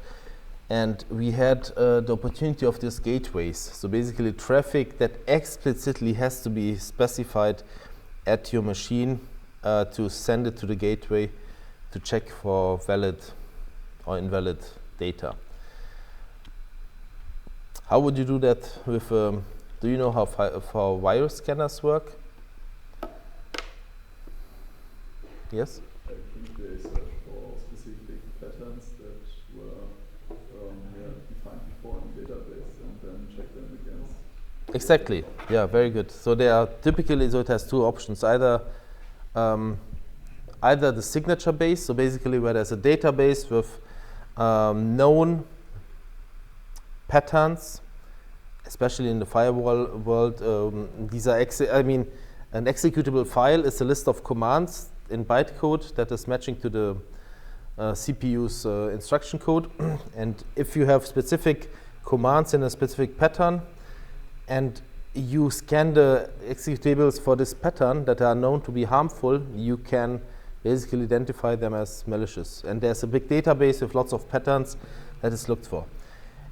And we had the opportunity of these gateways. So basically traffic that explicitly has to be specified at your machine to send it to the gateway to check for valid or invalid data. How would you do that with, do you know how virus scanners work? Yes? I think they search for specific patterns that were defined before in the database and then check them against. Exactly, yeah, very good. So they are typically, so it has two options, either the signature base, so basically where there's a database with known patterns, especially in the firewall world. These are, an executable file is a list of commands in bytecode that is matching to the CPU's instruction code. And if you have specific commands in a specific pattern, and you scan the executables for this pattern that are known to be harmful, you can basically identify them as malicious. And there's a big database with lots of patterns that is looked for.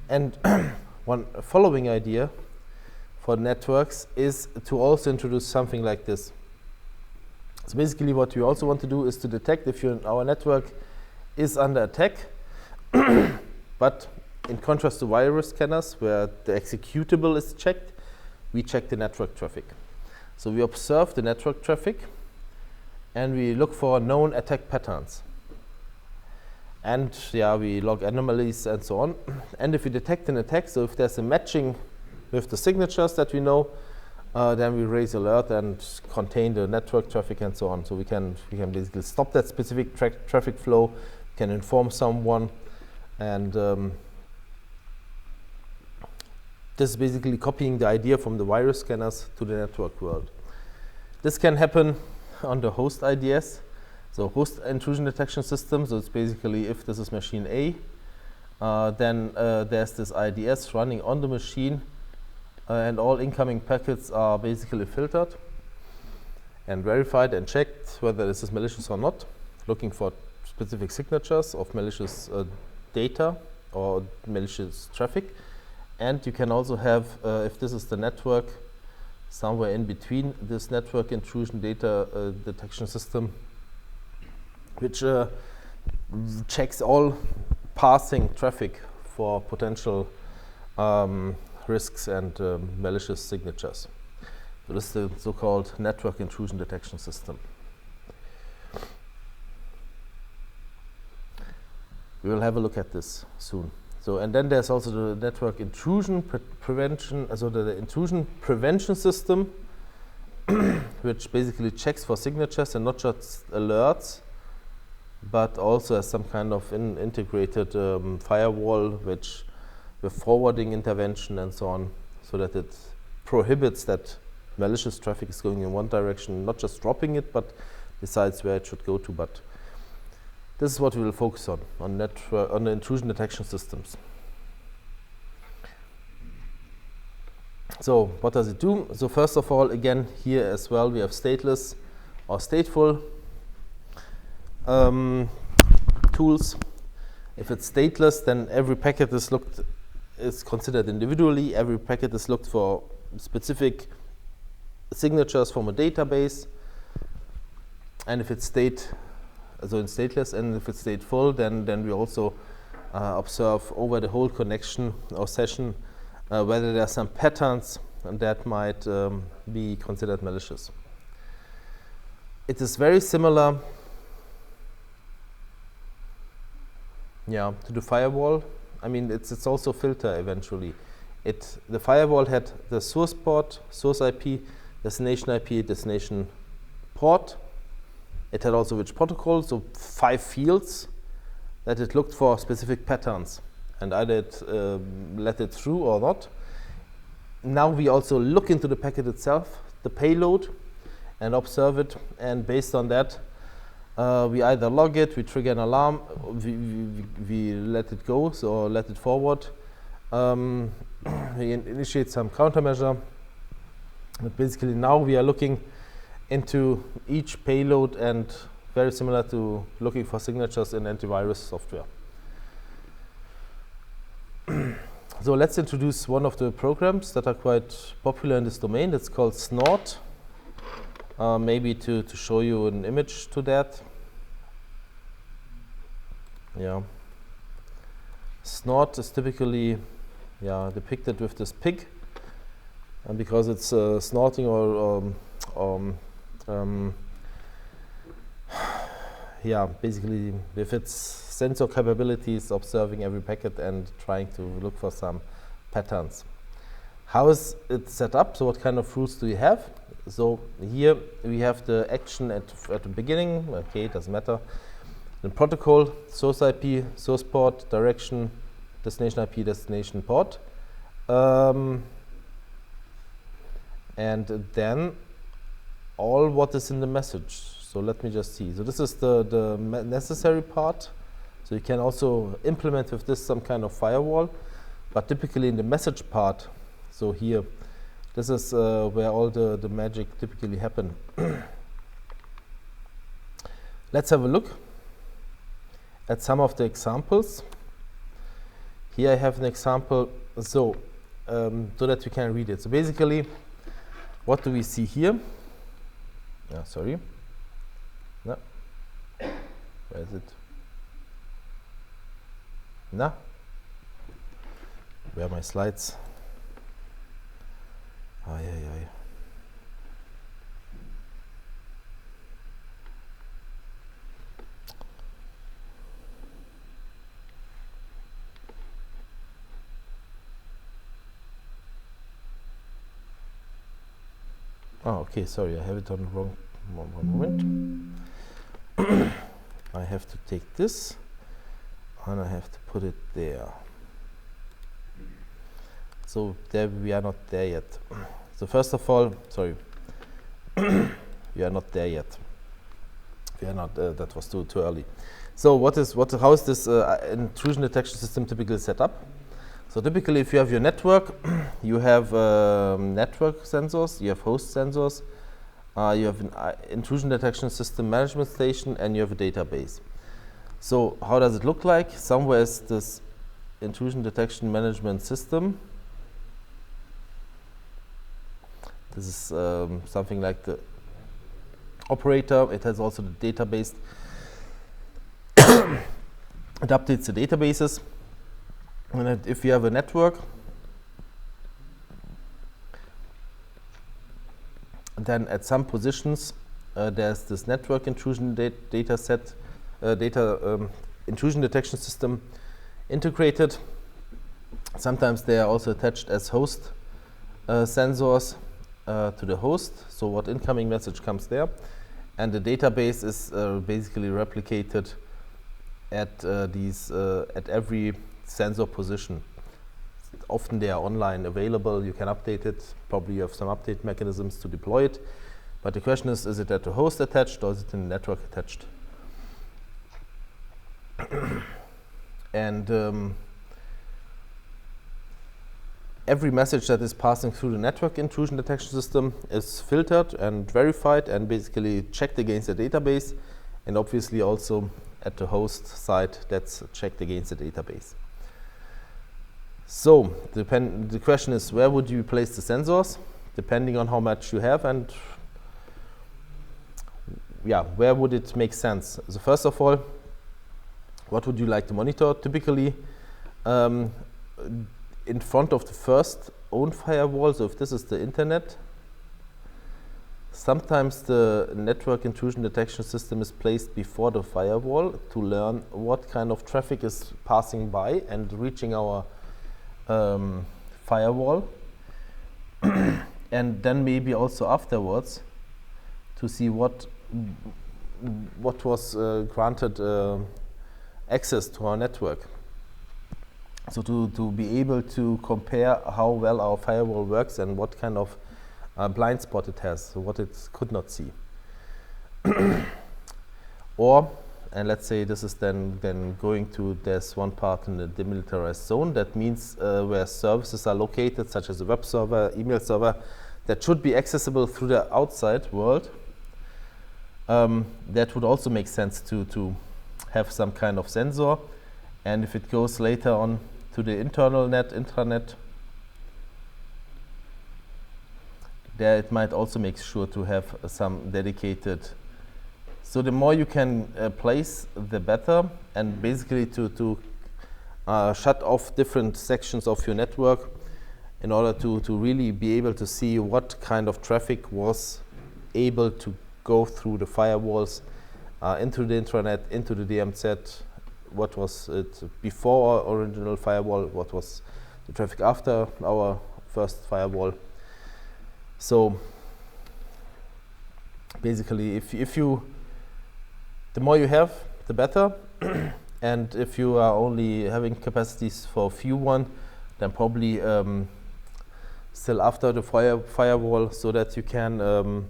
And one following idea for networks is to also introduce something like this. So basically what we also want to do is to detect if our network is under attack, but in contrast to virus scanners where the executable is checked, we check the network traffic. So we observe the network traffic and we look for known attack patterns. And we log anomalies and so on. And if we detect an attack, so if there's a matching with the signatures that we know, then we raise alert and contain the network traffic and so on. So we can basically stop that specific traffic flow, can inform someone, and this is basically copying the idea from the virus scanners to the network world. This can happen on the host IDS. So host intrusion detection system, so it's basically if this is machine A, then there's this IDS running on the machine and all incoming packets are basically filtered and verified and checked whether this is malicious or not, looking for specific signatures of malicious data or malicious traffic. And you can also have, if this is the network, somewhere in between this network intrusion data detection system, which checks all passing traffic for potential risks and malicious signatures. So this is the so-called network intrusion detection system. We will have a look at this soon. So, and then there's also the network intrusion prevention, so the intrusion prevention system, which basically checks for signatures and not just alerts, but also as some kind of integrated firewall, which with forwarding intervention and so on, so that it prohibits that malicious traffic is going in one direction, not just dropping it, but decides where it should go to. But this is what we will focus on the intrusion detection systems. So what does it do? So first of all, again, here as well, we have stateless or stateful tools. If it's stateless, then every packet is considered individually. Every packet is looked for specific signatures from a database. And if it's stateless, and if it's stateful, then we also observe over the whole connection or session whether there are some patterns that might be considered malicious. It is very similar to the firewall. I mean, it's also filter eventually. The firewall had the source port, source IP, destination port. It had also which protocol, so 5 fields that it looked for specific patterns, and either it let it through or not. Now we also look into the packet itself, the payload, and observe it, and based on that we either log it, we trigger an alarm, we let it go, so let it forward, we initiate some countermeasure. But basically now we are looking into each payload, and very similar to looking for signatures in antivirus software. So let's introduce one of the programs that are quite popular in this domain. It's called Snort. Maybe to show you an image to that. Yeah. Snort is typically depicted with this pig, and because it's snorting or basically with its sensor capabilities, observing every packet and trying to look for some patterns. How is it set up? So what kind of rules do you have? So here we have the action at the beginning. Okay, it doesn't matter. The protocol, source IP, source port, direction, destination IP, destination port. And then all what is in the message. So let me just see. So this is the necessary part. So you can also implement with this some kind of firewall, but typically in the message part, so here, this is where all the magic typically happen. Let's have a look at some of the examples. Here I have an example, so that we can read it. So basically, what do we see here? Sorry. No. Where is it? No. Where are my slides? Okay, sorry, I have it on the wrong one moment. I have to take this and I have to put it there. So there we are not there yet. So first of all, sorry, we are not there yet. We are not. That was too early. So how is this intrusion detection system typically set up? So typically, if you have your network, you have network sensors, you have host sensors, you have an intrusion detection system management station, and you have a database. So how does it look like? Somewhere is this intrusion detection management system. This is something like the operator. It has also the database. It updates the databases. And if you have a network, then at some positions there's this network intrusion data set, intrusion detection system integrated. Sometimes they are also attached as host sensors to the host, so what incoming message comes there, and the database is basically replicated at at every sensor position. Often they are online available, you can update it, probably you have some update mechanisms to deploy it, but the question is it at the host attached or is it in the network attached? And every message that is passing through the network intrusion detection system is filtered and verified and basically checked against the database, and obviously also at the host side that's checked against the database. So the question is, where would you place the sensors, depending on how much you have, and yeah, where would it make sense? So first of all, what would you like to monitor? Typically, in front of the first own firewall, so if this is the internet, sometimes the network intrusion detection system is placed before the firewall to learn what kind of traffic is passing by and reaching our firewall. And then maybe also afterwards to see what was granted access to our network. So to be able to compare how well our firewall works and what kind of blind spot it has, so what it could not see. Or, and let's say this is then going to, there's one part in the demilitarized zone, that means where services are located, such as a web server, email server, that should be accessible through the outside world. That would also make sense to have some kind of sensor. And if it goes later on to the internal net, intranet, there it might also make sure to have some dedicated. So the more you can place, the better, and basically to shut off different sections of your network in order to really be able to see what kind of traffic was able to go through the firewalls into the intranet, into the DMZ, what was it before our original firewall, what was the traffic after our first firewall. So basically, if you, the more you have, the better. And if you are only having capacities for a few one, then probably still after the firewall, so that you can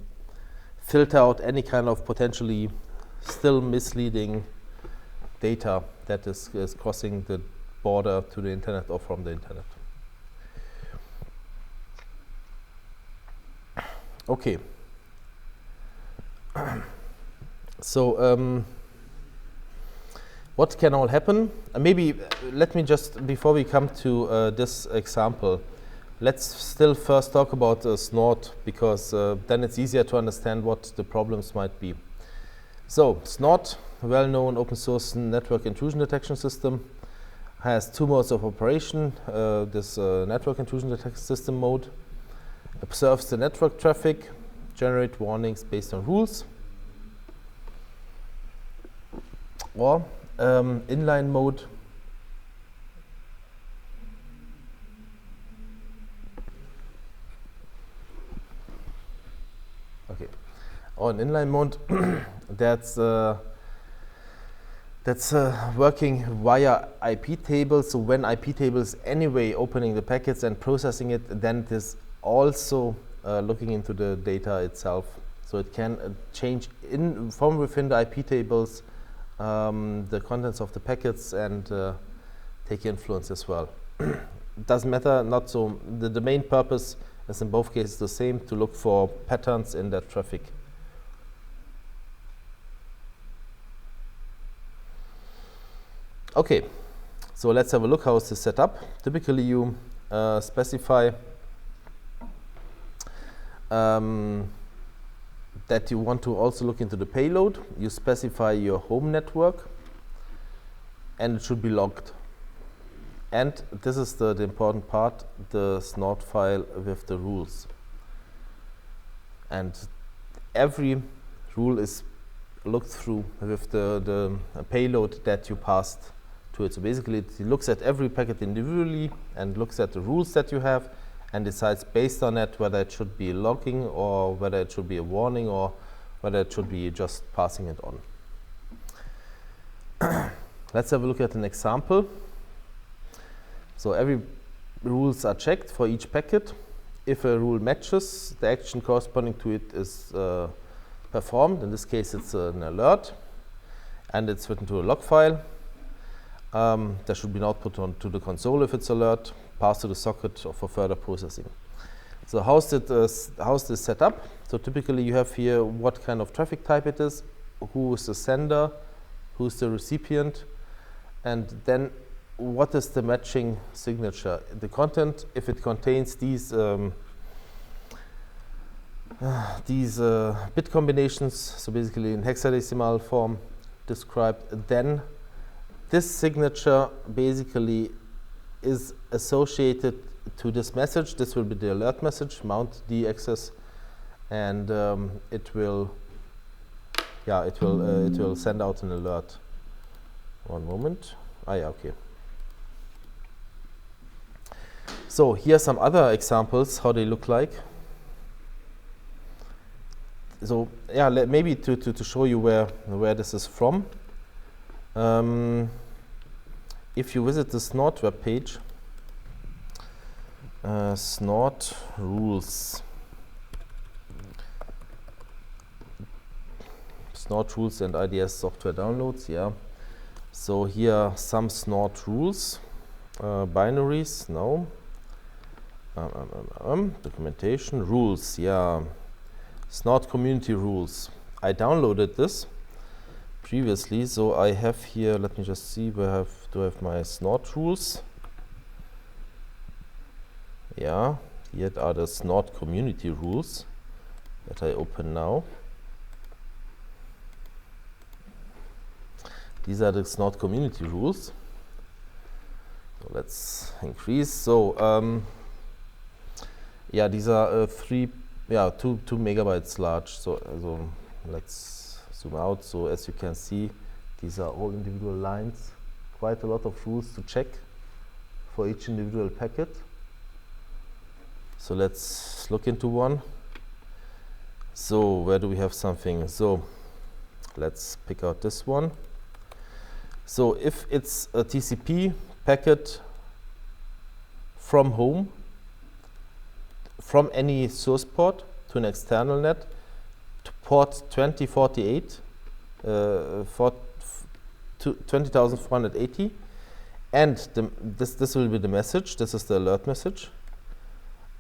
filter out any kind of potentially still misleading data that is crossing the border to the internet or from the internet. Okay. So what can all happen? Maybe let me just, before we come to this example, let's still first talk about Snort, because then it's easier to understand what the problems might be. So Snort, well-known open source network intrusion detection system, has two modes of operation. This network intrusion detection system mode observes the network traffic, generate warnings based on rules, or inline mode or an inline mode that's working via IP tables. So when IP table is anyway opening the packets and processing it, then it is also looking into the data itself. So it can change from within the IP tables the contents of the packets and take influence as well. It doesn't matter, not so. The main purpose is in both cases the same, to look for patterns in that traffic. Okay, so let's have a look how is this set up. Typically you specify that you want to also look into the payload. You specify your home network and it should be logged. And this is the important part, the snort file with the rules. And every rule is looked through with the payload that you passed to it. So basically it looks at every packet individually and looks at the rules that you have and decides based on that whether it should be logging or whether it should be a warning or whether it should be just passing it on. Let's have a look at an example. So every rules are checked for each packet. If a rule matches, the action corresponding to it is performed. In this case it's an alert and it's written to a log file. There should be an output to the console if it's alert. passed to the socket or for further processing. So how's this set up? So typically you have here what kind of traffic type it is, who is the sender, who's the recipient, and then what is the matching signature. The content, if it contains these bit combinations, so basically in hexadecimal form described, then this signature basically is associated to this message. This will be the alert message, mount the access, and it will send out an alert. One moment. Okay. So here are some other examples how they look like. So maybe to show you where this is from. If you visit the Snort web page, Snort rules. Snort rules and IDS software downloads, yeah. So here are some Snort rules. Binaries, no. Documentation, rules, yeah. Snort community rules. I downloaded this previously, so I have here, let me just see, do I have my Snort rules? Yeah, here are the Snort community rules that I open now. These are the Snort community rules. So let's increase. So these are 2 megabytes large. So let's zoom out. So as you can see, these are all individual lines. Quite a lot of rules to check for each individual packet. So let's look into one. So where do we have something? So let's pick out this one. So if it's a TCP packet from home, from any source port to an external net, to port 2048, 20,480, and this will be the message. This is the alert message.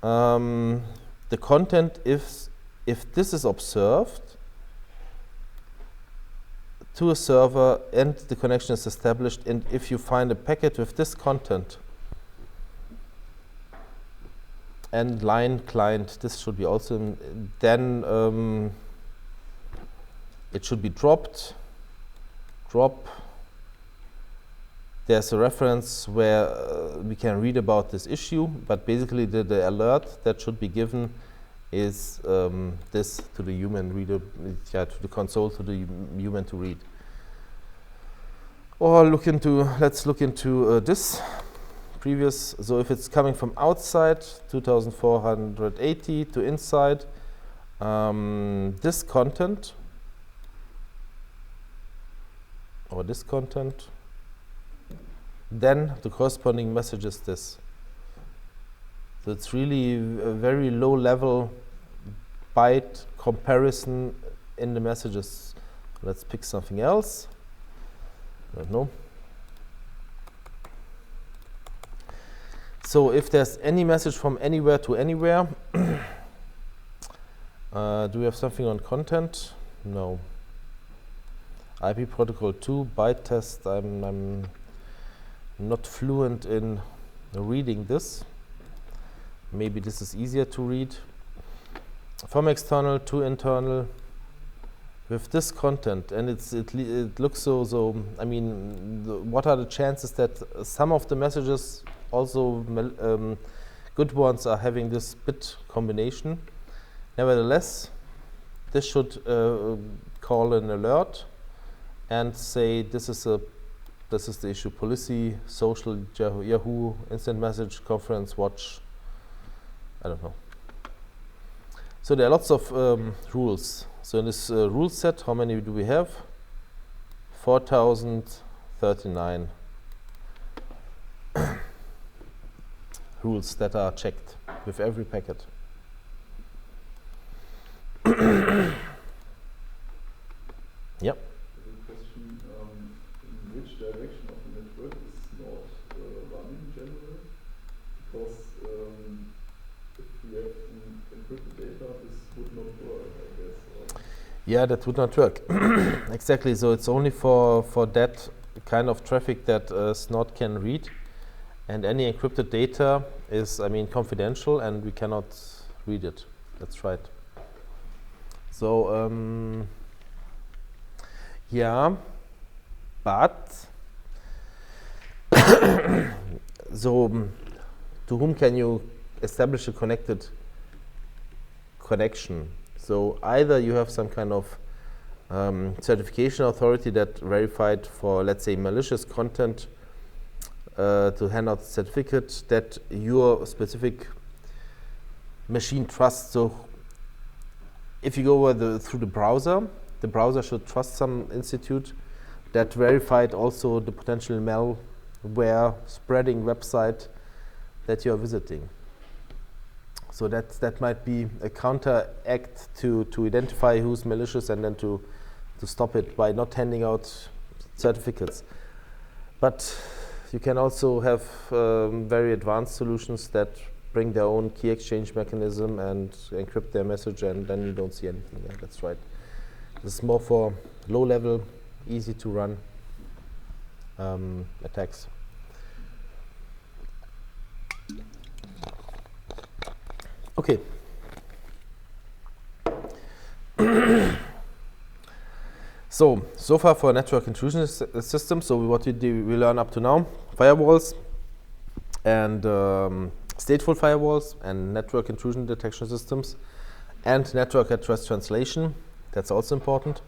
The content is, if this is observed to a server and the connection is established, and if you find a packet with this content and line client, this should be also, then it should be dropped. Drop. There's a reference where we can read about this issue, but basically the alert that should be given is this to the human reader, to the console, to the human to read. Or let's look into this previous. So if it's coming from outside, 2480 to inside, this content or this content, then the corresponding message is this. So it's really a very low level byte comparison in the messages. Let's pick something else. I don't know. So if there's any message from anywhere to anywhere, do we have something on content? No. IP protocol 2, byte test, I'm not fluent in reading this. Maybe this is easier to read. From external to internal with this content, and it looks so. I mean, what are the chances that some of the messages, also good ones, are having this bit combination? Nevertheless, this should call an alert and say this is the issue: policy, social, Yahoo, instant message, conference, watch. I don't know. So there are lots of rules. So in this rule set, how many do we have? 4039 rules that are checked with every packet. Yep. Question, in which direction of the network is Snort running generally? because if we have encrypted data, this would not work, I guess. Or Yeah, that would not work. Exactly. So it's only for that kind of traffic that Snot can read, and any encrypted data is, I mean, confidential, and we cannot read it. That's right. So yeah, but so to whom can you establish a connected connection? So either you have some kind of certification authority that verified for, let's say, malicious content to hand out certificate that your specific machine trusts. So if you go over through the browser should trust some institute that verified also the potential malware spreading website that you are visiting. So that might be a counteract to identify who's malicious and then to stop it by not handing out certificates. But you can also have very advanced solutions that bring their own key exchange mechanism and encrypt their message, and then you don't see anything. Yeah, that's right. This is more for low level, easy to run attacks. Okay. So far for network intrusion systems. So what we learn up to now: firewalls and stateful firewalls and network intrusion detection systems and network address translation. That's also important.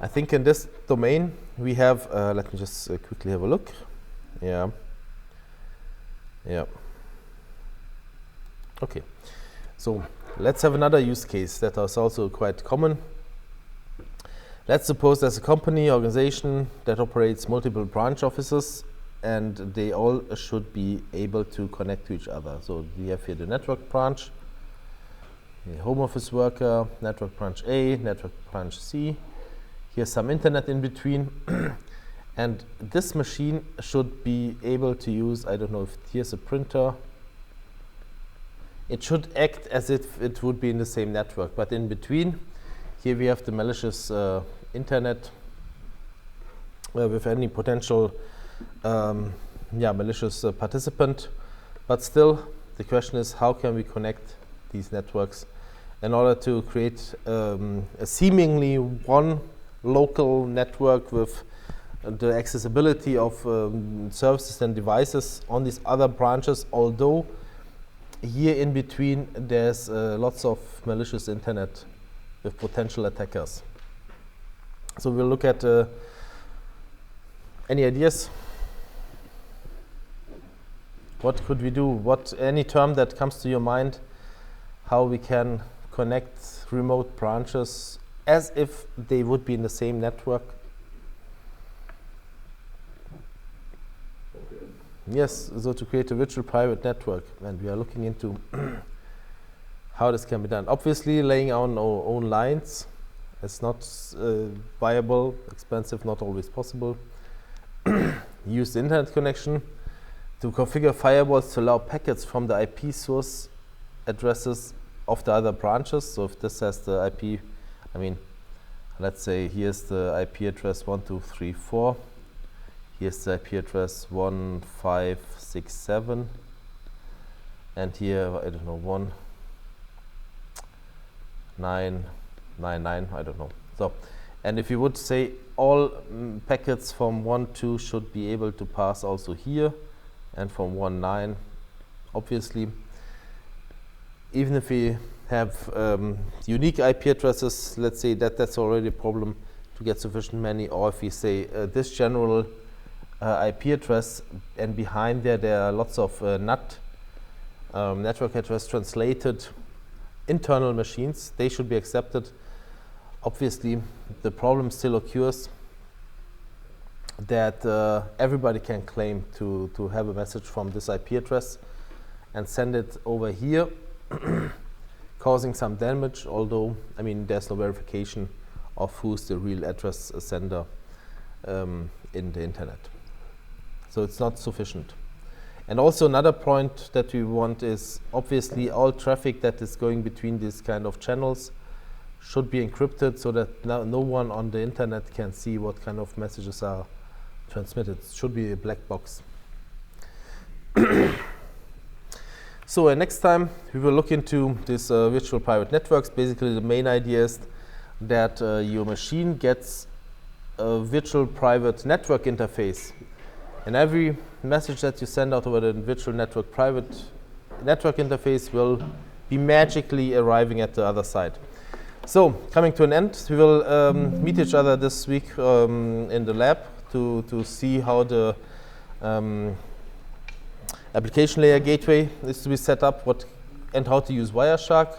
I think in this domain we have. Let me just quickly have a look. Yeah. Okay, so let's have another use case that is also quite common. Let's suppose there's a company, organization that operates multiple branch offices, and they all should be able to connect to each other. So we have here the network branch, the home office worker, network branch A, network branch C. Here's some internet in between. And this machine should be able to use, I don't know if here's a printer. It should act as if it would be in the same network, but in between, here we have the malicious internet with any potential malicious participant. But still, the question is, how can we connect these networks in order to create a seemingly one local network with the accessibility of services and devices on these other branches, although here in between there's lots of malicious internet with potential attackers. So we'll look at any ideas? What could we do? Any term that comes to your mind, how we can connect remote branches as if they would be in the same network? Yes, so to create a virtual private network, and we are looking into how this can be done. Obviously, laying on our own lines is not viable, expensive, not always possible. Use the internet connection to configure firewalls to allow packets from the IP source addresses of the other branches. So if this has the IP, I mean, let's say here's the IP address 1234. Here's the IP address 1567, and here, I don't know, 1999, I don't know. So, and if you would say all packets from 12 should be able to pass also here, and from 19, obviously, even if we have unique IP addresses, let's say that's already a problem to get sufficient many, or if we say this general IP address, and behind there are lots of NAT, network address translated internal machines, they should be accepted. Obviously, the problem still occurs that everybody can claim to have a message from this IP address and send it over here, causing some damage, although, I mean, there's no verification of who's the real address sender in the internet. So it's not sufficient. And also another point that we want is obviously all traffic that is going between these kind of channels should be encrypted so that no one on the internet can see what kind of messages are transmitted. It should be a black box. So next time we will look into this virtual private networks. Basically the main idea is that your machine gets a virtual private network interface, and every message that you send out over the virtual network private network interface will be magically arriving at the other side. So coming to an end, we will meet each other this week in the lab to see how the application layer gateway is to be set up, and how to use Wireshark.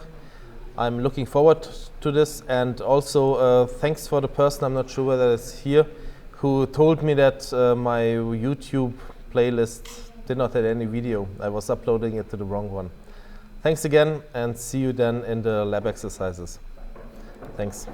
I'm looking forward to this, and also thanks for the person, I'm not sure whether it's here, who told me that my YouTube playlist did not have any video. I was uploading it to the wrong one. Thanks again, and see you then in the lab exercises. Thanks.